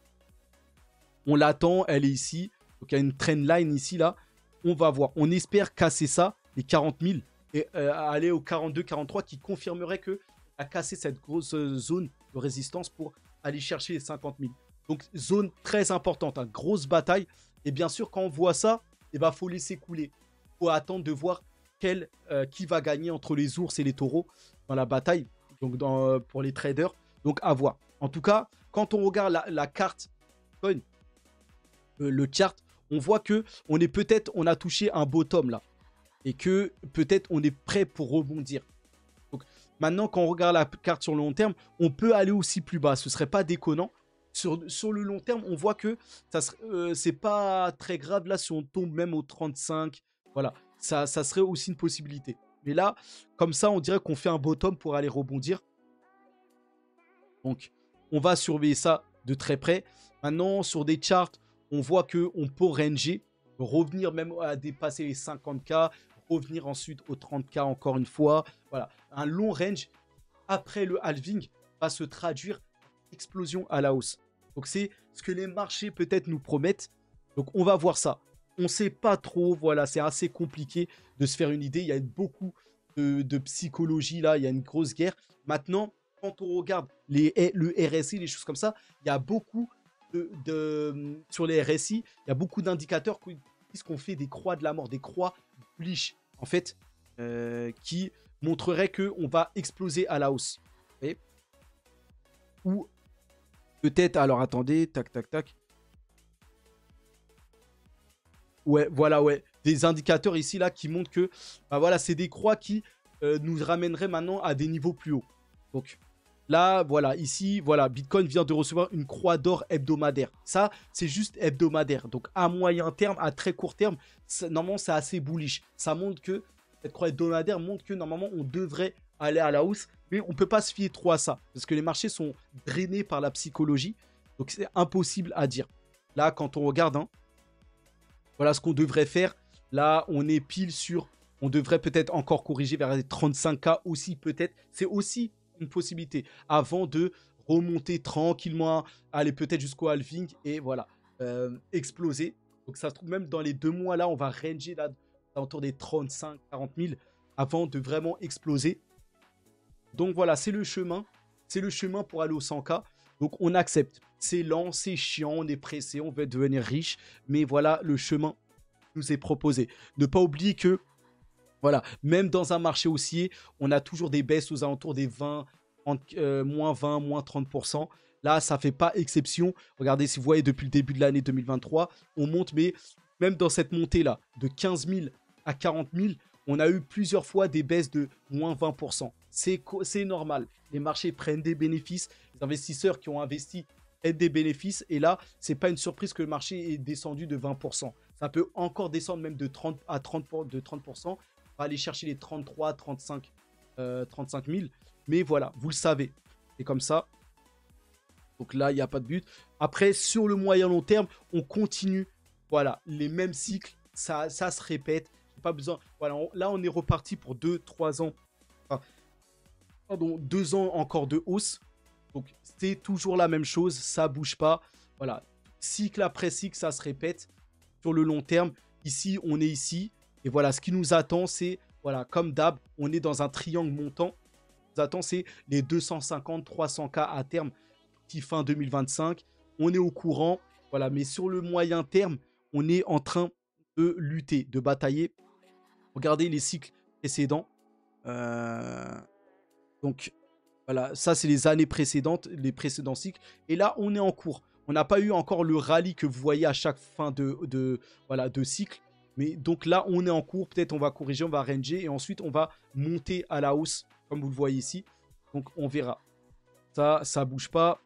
A: On l'attend, elle est ici. Donc il y a une trendline ici, là. On va voir. On espère casser ça, les 40 000, et aller au 42, 43, qui confirmerait qu'on a cassé cette grosse zone de résistance pour aller chercher les 50 000. Donc zone très importante, hein, grosse bataille. Et bien sûr, quand on voit ça, il faut laisser couler. Il faut attendre de voir qui va gagner entre les ours et les taureaux dans la bataille, donc pour les traders. Donc à voir. En tout cas, quand on regarde la carte, le chart, on voit que on a touché un bottom là. Et que peut-être on est prêt pour rebondir. Donc maintenant, quand on regarde la carte sur le long terme, on peut aller aussi plus bas. Ce serait pas déconnant. Sur le long terme, on voit que c'est pas très grave là si on tombe même au 35. Voilà, ça serait aussi une possibilité. Mais là, comme ça, on dirait qu'on fait un bottom pour aller rebondir. Donc, on va surveiller ça de très près. Maintenant, sur des charts, on voit qu'on peut ranger, revenir même à dépasser les 50K, revenir ensuite aux 30K encore une fois. Voilà, un long range après le halving va se traduire explosion à la hausse. Donc c'est ce que les marchés peut-être nous promettent. Donc on va voir ça. On ne sait pas trop, voilà, c'est assez compliqué de se faire une idée. Il y a beaucoup de psychologie là, il y a une grosse guerre. Maintenant, quand on regarde le RSI, les choses comme ça, il y a beaucoup sur les RSI, il y a beaucoup d'indicateurs qui disent qu'on fait des croix de la mort, des croix bullish, en fait, qui montreraient qu'on va exploser à la hausse. Vous voyez ? Ou peut-être, alors attendez, tac, tac, tac. Ouais, voilà, ouais. Des indicateurs ici, là, qui montrent que, bah voilà, c'est des croix qui nous ramèneraient maintenant à des niveaux plus hauts. Donc, là, voilà, ici, voilà, Bitcoin vient de recevoir une croix d'or hebdomadaire. Ça, c'est juste hebdomadaire. Donc, à moyen terme, à très court terme, normalement, c'est assez bullish. Ça montre que, cette croix hebdomadaire montre que, normalement, on devrait aller à la hausse. Mais on ne peut pas se fier trop à ça. Parce que les marchés sont drainés par la psychologie. Donc, c'est impossible à dire. Là, quand on regarde, hein, voilà ce qu'on devrait faire. Là, on est pile sur... On devrait peut-être encore corriger vers les 35K aussi, peut-être. C'est aussi une possibilité. Avant de remonter tranquillement, aller peut-être jusqu'au halving et voilà, exploser. Donc ça se trouve même dans les 2 mois là, on va ranger là autour des 35-40 000 avant de vraiment exploser. Donc voilà, c'est le chemin. C'est le chemin pour aller au 100K. Donc on accepte. C'est lent, c'est chiant, on est pressé, on veut devenir riche. Mais voilà, le chemin nous est proposé. Ne pas oublier que, voilà, même dans un marché haussier, on a toujours des baisses aux alentours des 20, 30, moins 20, moins 30%. Là, ça ne fait pas exception. Regardez, si vous voyez, depuis le début de l'année 2023, on monte, mais même dans cette montée-là, de 15 000 à 40 000, on a eu plusieurs fois des baisses de moins 20%. C'est normal. Les marchés prennent des bénéfices. Les investisseurs qui ont investi prennent des bénéfices. Et là, ce n'est pas une surprise que le marché est descendu de 20%. Ça peut encore descendre même de 30 à 30%. De 30%. On va aller chercher les 33, 35, 35 000. Mais voilà, vous le savez. C'est comme ça. Donc là, il n'y a pas de but. Après, sur le moyen long terme, on continue. Voilà, les mêmes cycles. Ça se répète. Pas besoin. Voilà, là, on est reparti pour 2-3 ans. Enfin, pardon, 2 ans encore de hausse. Donc, c'est toujours la même chose. Ça bouge pas. Voilà. Cycle après cycle, ça se répète. Sur le long terme, ici, on est ici. Et voilà, ce qui nous attend, c'est, voilà, comme d'hab, on est dans un triangle montant. Ce qui nous attend, c'est les 250-300K à terme, qui fin 2025. On est au courant. Voilà, mais sur le moyen terme, on est en train de lutter, de batailler. Regardez les cycles précédents. Donc, voilà, ça, c'est les années précédentes, les précédents cycles. Et là, on est en cours. On n'a pas eu encore le rallye que vous voyez à chaque fin voilà, de cycle. Mais donc là, on est en cours. Peut-être on va corriger, on va ranger. Et ensuite, on va monter à la hausse, comme vous le voyez ici. Donc, on verra. Ça bouge pas.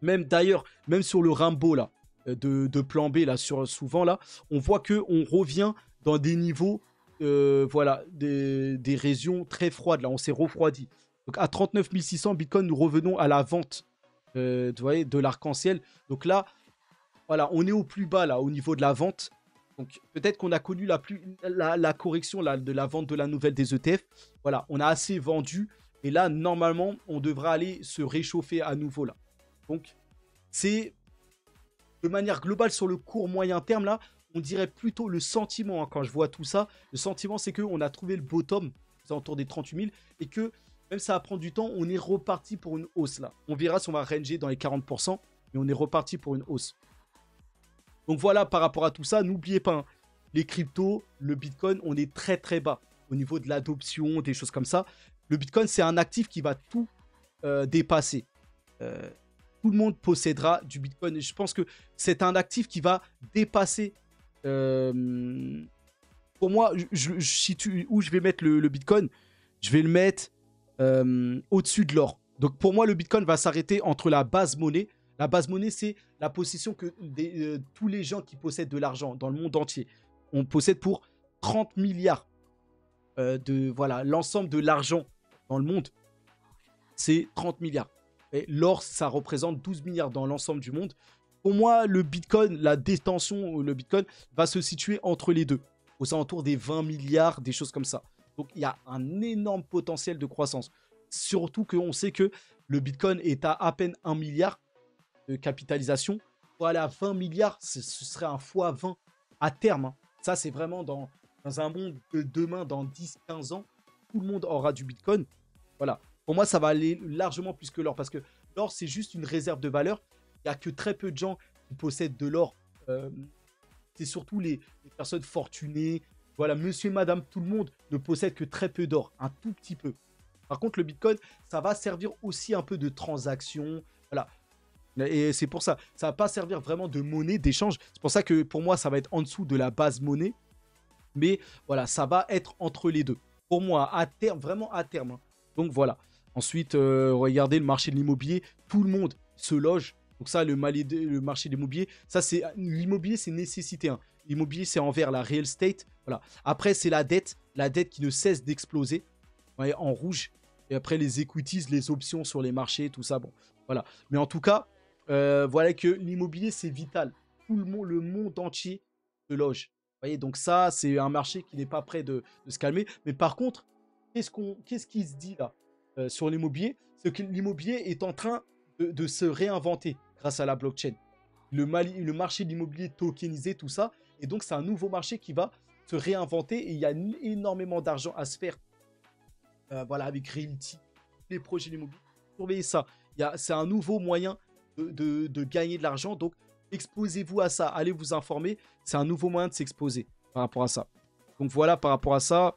A: Même d'ailleurs, même sur le Rainbow, là, de plan B, là, souvent, là, on voit qu'on revient dans des niveaux, voilà, des régions très froides. Là, on s'est refroidi. Donc, à 39 600 Bitcoin, nous revenons à la vente vous voyez, de l'arc-en-ciel. Donc là, voilà, on est au plus bas, là, au niveau de la vente. Donc, peut-être qu'on a connu la correction là, de la vente de la nouvelle des ETF. Voilà, on a assez vendu. Et là, normalement, on devra aller se réchauffer à nouveau, là. Donc, c'est de manière globale sur le court moyen terme, là, on dirait plutôt le sentiment, hein, quand je vois tout ça. Le sentiment, c'est qu'on a trouvé le bottom, aux alentours des 38 000, et que même ça va prendre du temps, on est reparti pour une hausse, là. On verra si on va ranger dans les 40%, mais on est reparti pour une hausse. Donc voilà, par rapport à tout ça, n'oubliez pas, hein, les cryptos, le Bitcoin, on est très très bas au niveau de l'adoption, des choses comme ça. Le Bitcoin, c'est un actif qui va tout dépasser. Tout le monde possédera du Bitcoin. Et je pense que c'est un actif qui va dépasser. Pour moi, je situe où je vais mettre le Bitcoin. Je vais le mettre au-dessus de l'or. Donc pour moi, le Bitcoin va s'arrêter entre la base monnaie. La base monnaie, c'est la possession que tous les gens qui possèdent de l'argent dans le monde entier. On possède pour 30 milliards de voilà, l'ensemble de l'argent dans le monde, c'est 30 milliards. Et l'or, ça représente 12 milliards dans l'ensemble du monde. Pour moi, le Bitcoin, la détention, le Bitcoin va se situer entre les deux, aux alentours des 20 milliards, des choses comme ça. Donc, il y a un énorme potentiel de croissance. Surtout qu'on sait que le Bitcoin est à peine 1 milliard de capitalisation. Pour aller à 20 milliards, ce serait un fois 20 à terme. Hein. Ça, c'est vraiment dans un monde de demain, dans 10-15 ans, tout le monde aura du Bitcoin. Voilà. Pour moi, ça va aller largement plus que l'or. Parce que l'or, c'est juste une réserve de valeur. Il n'y a que très peu de gens qui possèdent de l'or. C'est surtout les personnes fortunées. Voilà, monsieur et madame, tout le monde ne possède que très peu d'or. Un tout petit peu. Par contre, le Bitcoin, ça va servir aussi un peu de transaction. Voilà. Et c'est pour ça. Ça va pas servir vraiment de monnaie d'échange. C'est pour ça que pour moi, ça va être en dessous de la base monnaie. Mais voilà, ça va être entre les deux. Pour moi, à terme, vraiment à terme, hein. Donc voilà. Ensuite, regardez le marché de l'immobilier. Tout le monde se loge. Donc ça, le marché de l'immobilier, ça c'est l'immobilier, c'est une nécessité, hein. L'immobilier, c'est envers la real estate. Voilà. Après, c'est la dette qui ne cesse d'exploser, ouais, en rouge. Et après, les equities, les options sur les marchés, tout ça. Bon, voilà. Mais en tout cas, voilà que l'immobilier, c'est vital. Tout le monde entier se loge. Vous voyez, donc ça, c'est un marché qui n'est pas prêt de se calmer. Mais par contre, qu'est-ce qui se dit là sur l'immobilier? C'est que l'immobilier est en train de se réinventer grâce à la blockchain. Le marché de l'immobilier tokenisé, tout ça. Et donc, c'est un nouveau marché qui va se réinventer. Et il y a énormément d'argent à se faire. Voilà, avec Realty, les projets d'immobilier. Surveillez ça. C'est un nouveau moyen de gagner de l'argent. Donc, exposez-vous à ça. Allez vous informer. C'est un nouveau moyen de s'exposer par rapport à ça. Donc, voilà, par rapport à ça,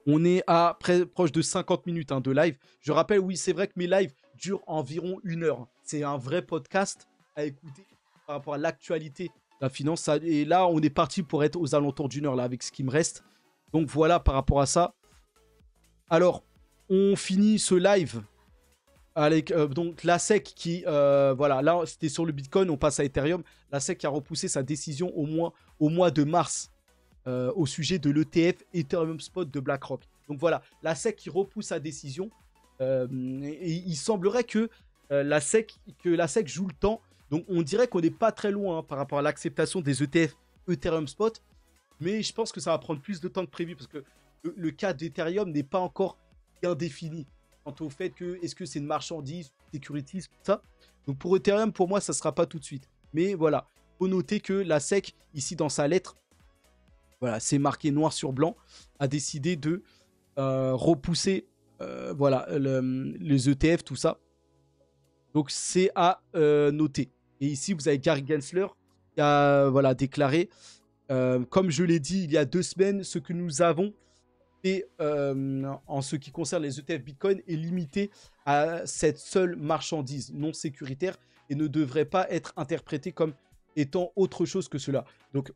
A: on est à proche de 50 minutes, hein, de live. Je rappelle, oui, c'est vrai que mes lives durent environ 1 heure. C'est un vrai podcast à écouter par rapport à l'actualité de la finance. Et là, on est parti pour être aux alentours d'1 heure là, avec ce qui me reste. Donc, voilà, par rapport à ça. Alors, on finit ce live avec donc la SEC qui, voilà, là c'était sur le Bitcoin, on passe à Ethereum. La SEC a repoussé sa décision au mois de mars au sujet de l'ETF Ethereum Spot de BlackRock. Donc voilà, la SEC qui repousse sa décision. Et il semblerait que, la SEC joue le temps. Donc on dirait qu'on n'est pas très loin, hein, par rapport à l'acceptation des ETF Ethereum Spot. Mais je pense que ça va prendre plus de temps que prévu parce que le cas d'Ethereum n'est pas encore bien défini quant au fait que est-ce que c'est une marchandise, securities, tout ça. Donc pour Ethereum, pour moi, ça ne sera pas tout de suite. Mais voilà, il faut noter que la SEC, ici dans sa lettre, voilà, c'est marqué noir sur blanc, a décidé de repousser voilà, les ETF, tout ça. Donc c'est à noter. Et ici, vous avez Gary Gensler qui a, voilà, déclaré, comme je l'ai dit il y a 2 semaines, ce que nous avons fait en ce qui concerne les ETF Bitcoin est limité à cette seule marchandise non sécuritaire et ne devrait pas être interprété comme étant autre chose que cela. Donc,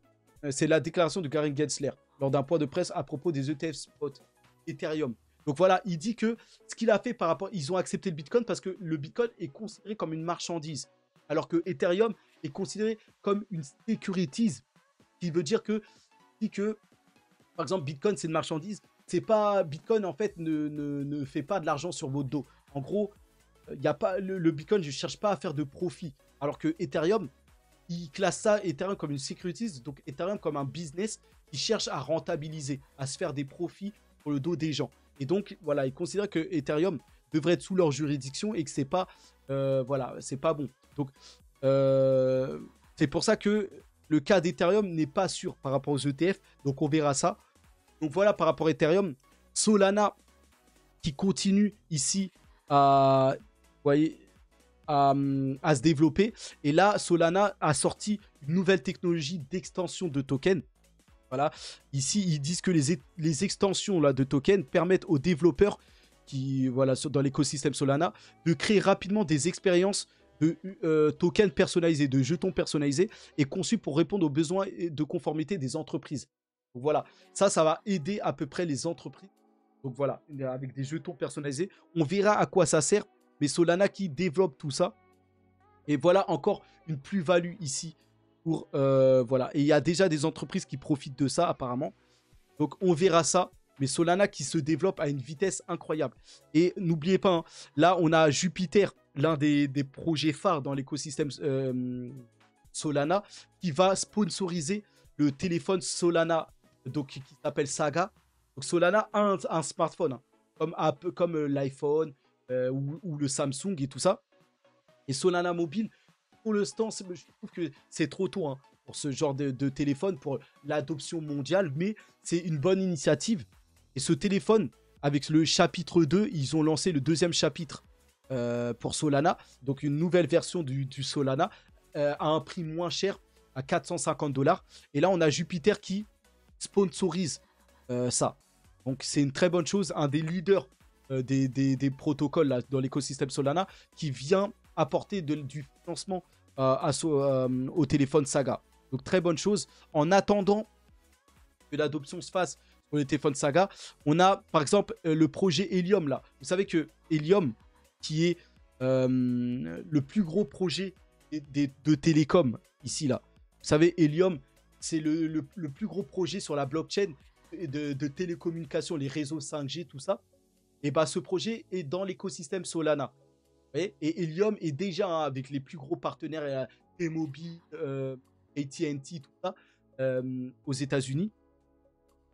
A: c'est la déclaration de Gary Gensler lors d'un point de presse à propos des ETF spot Ethereum. Donc voilà, il dit que ce qu'il a fait par rapport... Ils ont accepté le Bitcoin parce que le Bitcoin est considéré comme une marchandise, alors que Ethereum est considéré comme une securities, qui veut dire que, par exemple, Bitcoin, c'est une marchandise. C'est pas... Bitcoin, en fait, ne fait pas de l'argent sur votre dos. En gros, y a pas, le Bitcoin, je ne cherche pas à faire de profit. Alors que Ethereum, il classe ça, Ethereum, comme une securities, donc Ethereum comme un business qui cherche à rentabiliser, à se faire des profits pour le dos des gens. Et donc, voilà, ils considèrent que Ethereum devrait être sous leur juridiction et que c'est pas, voilà, c'est pas bon. Donc, c'est pour ça que le cas d'Ethereum n'est pas sûr par rapport aux ETF. Donc, on verra ça. Donc, voilà, par rapport à Ethereum, Solana qui continue ici à, vous voyez, à se développer. Et là, Solana a sorti une nouvelle technologie d'extension de tokens. Voilà. Ici, ils disent que les extensions là, de tokens permettent aux développeurs qui, voilà, dans l'écosystème Solana, de créer rapidement des expériences de tokens personnalisés, de jetons personnalisés et conçus pour répondre aux besoins de conformité des entreprises. Donc voilà, ça va aider à peu près les entreprises. Donc voilà, avec des jetons personnalisés, on verra à quoi ça sert. Mais Solana qui développe tout ça. Et voilà encore une plus-value ici. Pour, voilà. Et il y a déjà des entreprises qui profitent de ça apparemment. Donc on verra ça. Mais Solana qui se développe à une vitesse incroyable. Et n'oubliez pas, hein, là on a Jupiter, l'un des projets phares dans l'écosystème Solana, qui va sponsoriser le téléphone Solana, donc, qui s'appelle Saga. Donc Solana a un smartphone, hein, comme l'iPhone ou le Samsung et tout ça. Et Solana Mobile, pour l'instant, je trouve que c'est trop tôt, hein, pour ce genre de téléphone, pour l'adoption mondiale, mais c'est une bonne initiative. Et ce téléphone, avec le chapitre 2, ils ont lancé le 2e chapitre pour Solana, donc une nouvelle version du Solana, à un prix moins cher, à 450 $. Et là, on a Jupiter qui sponsorise ça. Donc c'est une très bonne chose, un des leaders des protocoles là, dans l'écosystème Solana, qui vient apporter du financement au téléphone Saga. Donc très bonne chose. En attendant que l'adoption se fasse sur les téléphones Saga, on a par exemple le projet Helium là. Vous savez que Helium, qui est le plus gros projet de télécom ici là. Vous savez, Helium, c'est le plus gros projet sur la blockchain de télécommunications, les réseaux 5G, tout ça. Et bah ce projet est dans l'écosystème Solana. Vous voyez, et Helium est déjà avec les plus gros partenaires, T-Mobile, AT&T, tout ça, aux États-Unis.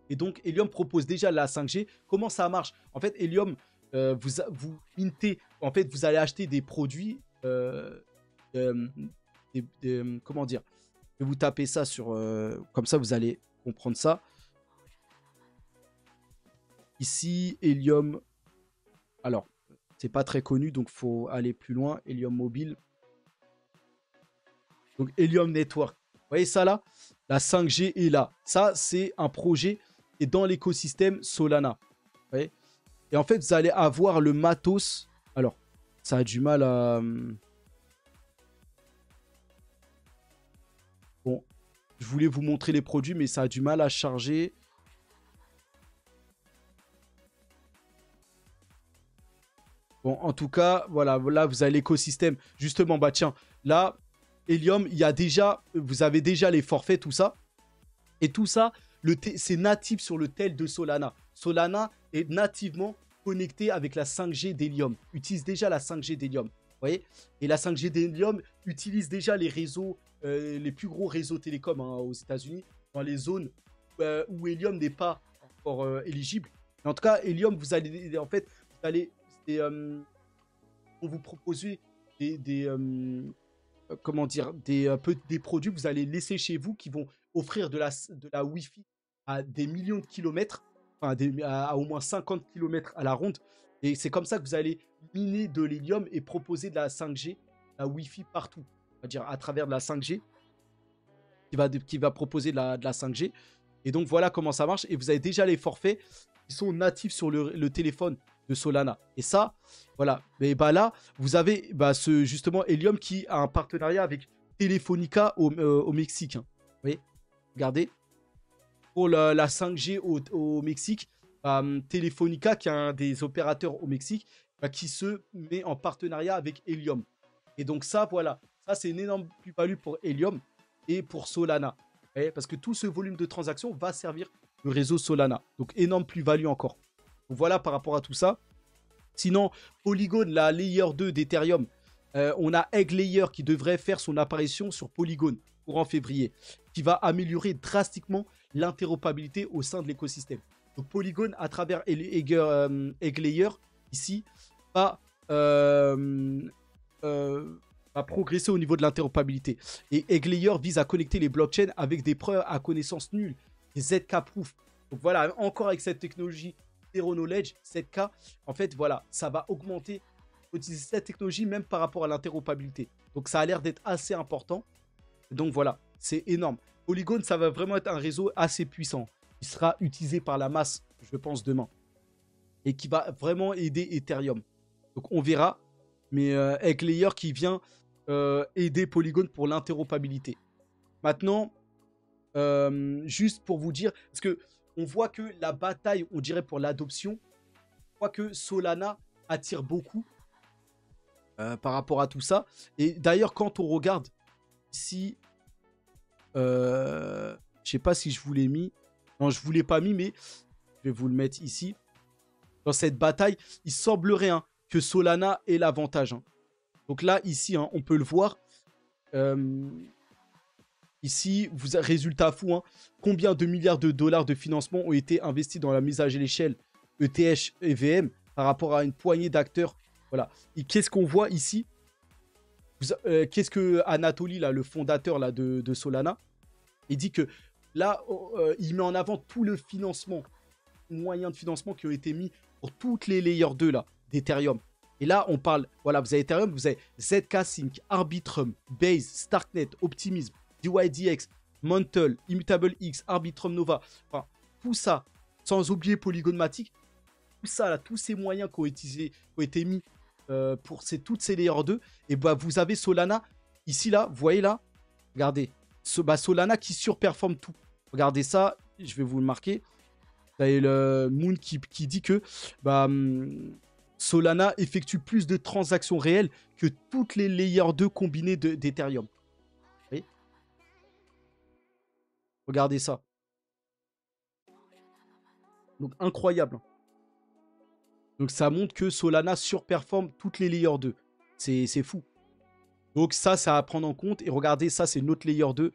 A: Et donc, Helium propose déjà la 5G. Comment ça marche? En fait, Helium, vous mintez, en fait, vous allez acheter des produits, comment dire? Je vais vous taper ça sur, comme ça, vous allez comprendre ça. Ici, Helium. Alors, c'est pas très connu, donc faut aller plus loin. Helium Mobile. Donc, Helium Network. Vous voyez ça là? La 5G est là. Ça, c'est un projet qui est dans l'écosystème Solana. Vous voyez? Et en fait, vous allez avoir le matos. Alors, ça a du mal à... Bon, je voulais vous montrer les produits, mais ça a du mal à charger. Bon, en tout cas, voilà, là, vous avez l'écosystème. Justement, bah tiens, là, Helium, il y a déjà, vous avez déjà les forfaits, tout ça. Et tout ça, c'est natif sur le tel de Solana. Solana est nativement connecté avec la 5G d'Helium. Utilise déjà la 5G d'Helium. Vous voyez? Et la 5G d'Helium utilise déjà les réseaux, les plus gros réseaux télécoms aux États-Unis, dans les zones où Helium n'est pas encore éligible. Mais en tout cas, Helium, vous allez, en fait, vous allez, on vous proposer comment dire, des produits que vous allez laisser chez vous qui vont offrir de la Wi-Fi à des millions de kilomètres, enfin à au moins 50 kilomètres à la ronde. Et c'est comme ça que vous allez miner de l'hélium et proposer de la 5G, la Wi-Fi partout. C'est-à-dire à travers de la 5G qui va proposer de la 5G. Et donc voilà comment ça marche. Et vous avez déjà les forfaits qui sont natifs sur le téléphone de Solana. Et ça, voilà. Mais bah là, vous avez justement Helium qui a un partenariat avec Telefonica au Mexique. Hein. Vous voyez? Regardez. Pour la 5G au Mexique, Telefonica, qui est un des opérateurs au Mexique, qui se met en partenariat avec Helium. Et donc ça, voilà. Ça, c'est une énorme plus-value pour Helium et pour Solana. Vous voyez? Parce que tout ce volume de transactions va servir le réseau Solana. Donc énorme plus-value encore. Donc voilà par rapport à tout ça. Sinon, Polygon, la layer 2 d'Ethereum, on a Egg Layer qui devrait faire son apparition sur Polygon courant février, qui va améliorer drastiquement l'interopérabilité au sein de l'écosystème. Donc Polygon, à travers Egg Layer, ici, va progresser au niveau de l'interopérabilité. Et Egg Layer vise à connecter les blockchains avec des preuves à connaissance nulle, des ZK-proof. Donc voilà, encore avec cette technologie Zero Knowledge, 7K, en fait, voilà, ça va augmenter, utiliser cette technologie même par rapport à l'interopérabilité. Donc, ça a l'air d'être assez important. Donc, voilà, c'est énorme. Polygon, ça va vraiment être un réseau assez puissant. Il sera utilisé par la masse, je pense, demain. Et qui va vraiment aider Ethereum. Donc, on verra. Mais Egg Layer qui vient aider Polygon pour l'interopérabilité. Maintenant, juste pour vous dire, parce que on voit que la bataille, on dirait pour l'adoption, on voit que Solana attire beaucoup par rapport à tout ça. Et d'ailleurs, quand on regarde ici, je sais pas si je vous l'ai mis. Non, je vous l'ai pas mis, mais je vais vous le mettre ici. Dans cette bataille, il semblerait que Solana ait l'avantage. Hein. Donc là, ici, on peut le voir. Ici, résultat fou, hein, combien de milliards de dollars de financement ont été investis dans la mise à l'échelle ETH et VM par rapport à une poignée d'acteurs. Voilà. Et qu'est-ce qu'on voit ici? Qu'est-ce que Anatoly, là, le fondateur là, de Solana, il dit que là, il met en avant tout le financement, moyens de financement qui ont été mis pour toutes les layers 2 là, d'Ethereum. Et là, on parle, voilà, vous avez Ethereum, vous avez ZK Sync, Arbitrum, Base, Starknet, Optimism, DYDX, Mantle, Immutable X, Arbitrum Nova, enfin, tout ça, sans oublier Polygon Matic, tout ça, là, tous ces moyens qui ont été mis pour toutes ces layers 2, et bah, vous avez Solana ici, là, vous voyez là, regardez, Solana qui surperforme tout. Regardez ça, je vais vous le marquer. Vous avez le Moon qui dit que bah, Solana effectue plus de transactions réelles que toutes les layers 2 combinés d'Ethereum. Vous voyez? Regardez ça. Donc incroyable. Donc ça montre que Solana surperforme toutes les layers 2. C'est fou. Donc ça à prendre en compte. Et regardez, ça c'est notre layer 2.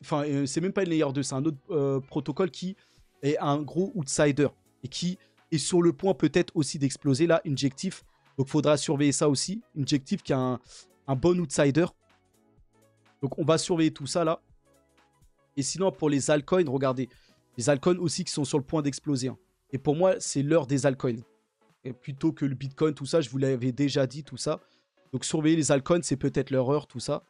A: Enfin, c'est même pas une layer 2, c'est un autre protocole qui est un gros outsider. Et qui est sur le point peut-être aussi d'exploser là, Injective. Donc il faudra surveiller ça aussi. Injective qui a un bon outsider. Donc on va surveiller tout ça là. Et sinon pour les altcoins, regardez. Les altcoins aussi qui sont sur le point d'exploser. Hein. Et pour moi, c'est l'heure des altcoins. Et plutôt que le Bitcoin, tout ça, je vous l'avais déjà dit, tout ça. Donc surveiller les altcoins, c'est peut-être leur heure, tout ça.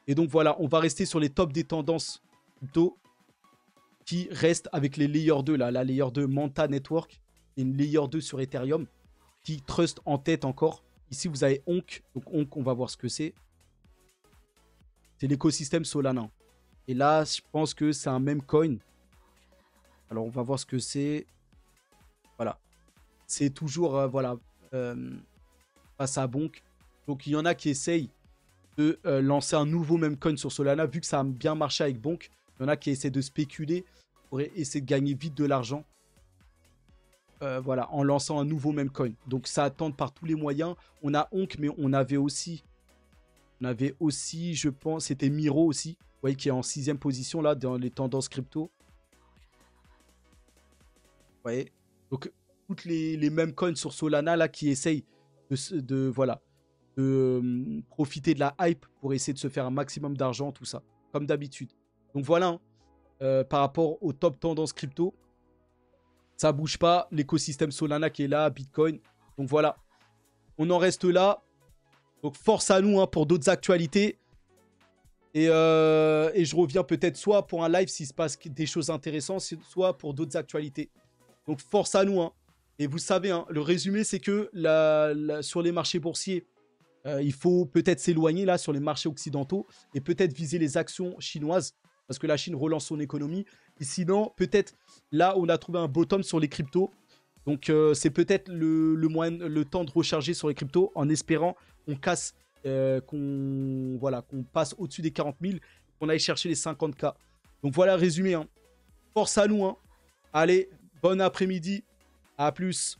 A: Et donc voilà, on va rester sur les tops des tendances plutôt qui restent avec les layer 2, là. La layer 2 Manta Network et une layer 2 sur Ethereum qui trust en tête encore. Ici, vous avez Onk. Donc Onk, on va voir ce que c'est. C'est l'écosystème Solana. Et là, je pense que c'est un même coin. Alors, on va voir ce que c'est. Voilà. C'est toujours, voilà, face à Bonk. Donc, il y en a qui essayent de lancer un nouveau même coin sur Solana. Vu que ça a bien marché avec Bonk, il y en a qui essaient de spéculer pour essayer de gagner vite de l'argent. Voilà, en lançant un nouveau même coin. Donc, ça attend par tous les moyens. On a Onk, mais on avait aussi, je pense, c'était Miro aussi. Vous voyez, qui est en 6e position, là, dans les tendances crypto. Vous voyez, donc toutes les mêmes coins sur Solana là qui essayent voilà, de profiter de la hype pour essayer de se faire un maximum d'argent, tout ça, comme d'habitude. Donc voilà, hein, par rapport aux top tendances crypto, ça bouge pas, l'écosystème Solana qui est là, Bitcoin. Donc voilà, on en reste là. Donc force à nous hein, pour d'autres actualités. Et je reviens peut-être soit pour un live s'il se passe des choses intéressantes, soit pour d'autres actualités. Donc force à nous. Hein. Et vous savez, hein, le résumé, c'est que sur les marchés boursiers, il faut peut-être s'éloigner là sur les marchés occidentaux et peut-être viser les actions chinoises parce que la Chine relance son économie. Et sinon, peut-être là, on a trouvé un bottom sur les cryptos. Donc c'est peut-être le temps de recharger sur les cryptos en espérant qu'on casse, qu'on passe au-dessus des 40 000, qu'on aille chercher les 50K. Donc voilà, résumé. Hein. Force à nous. Hein. Allez. Bon après-midi. À plus.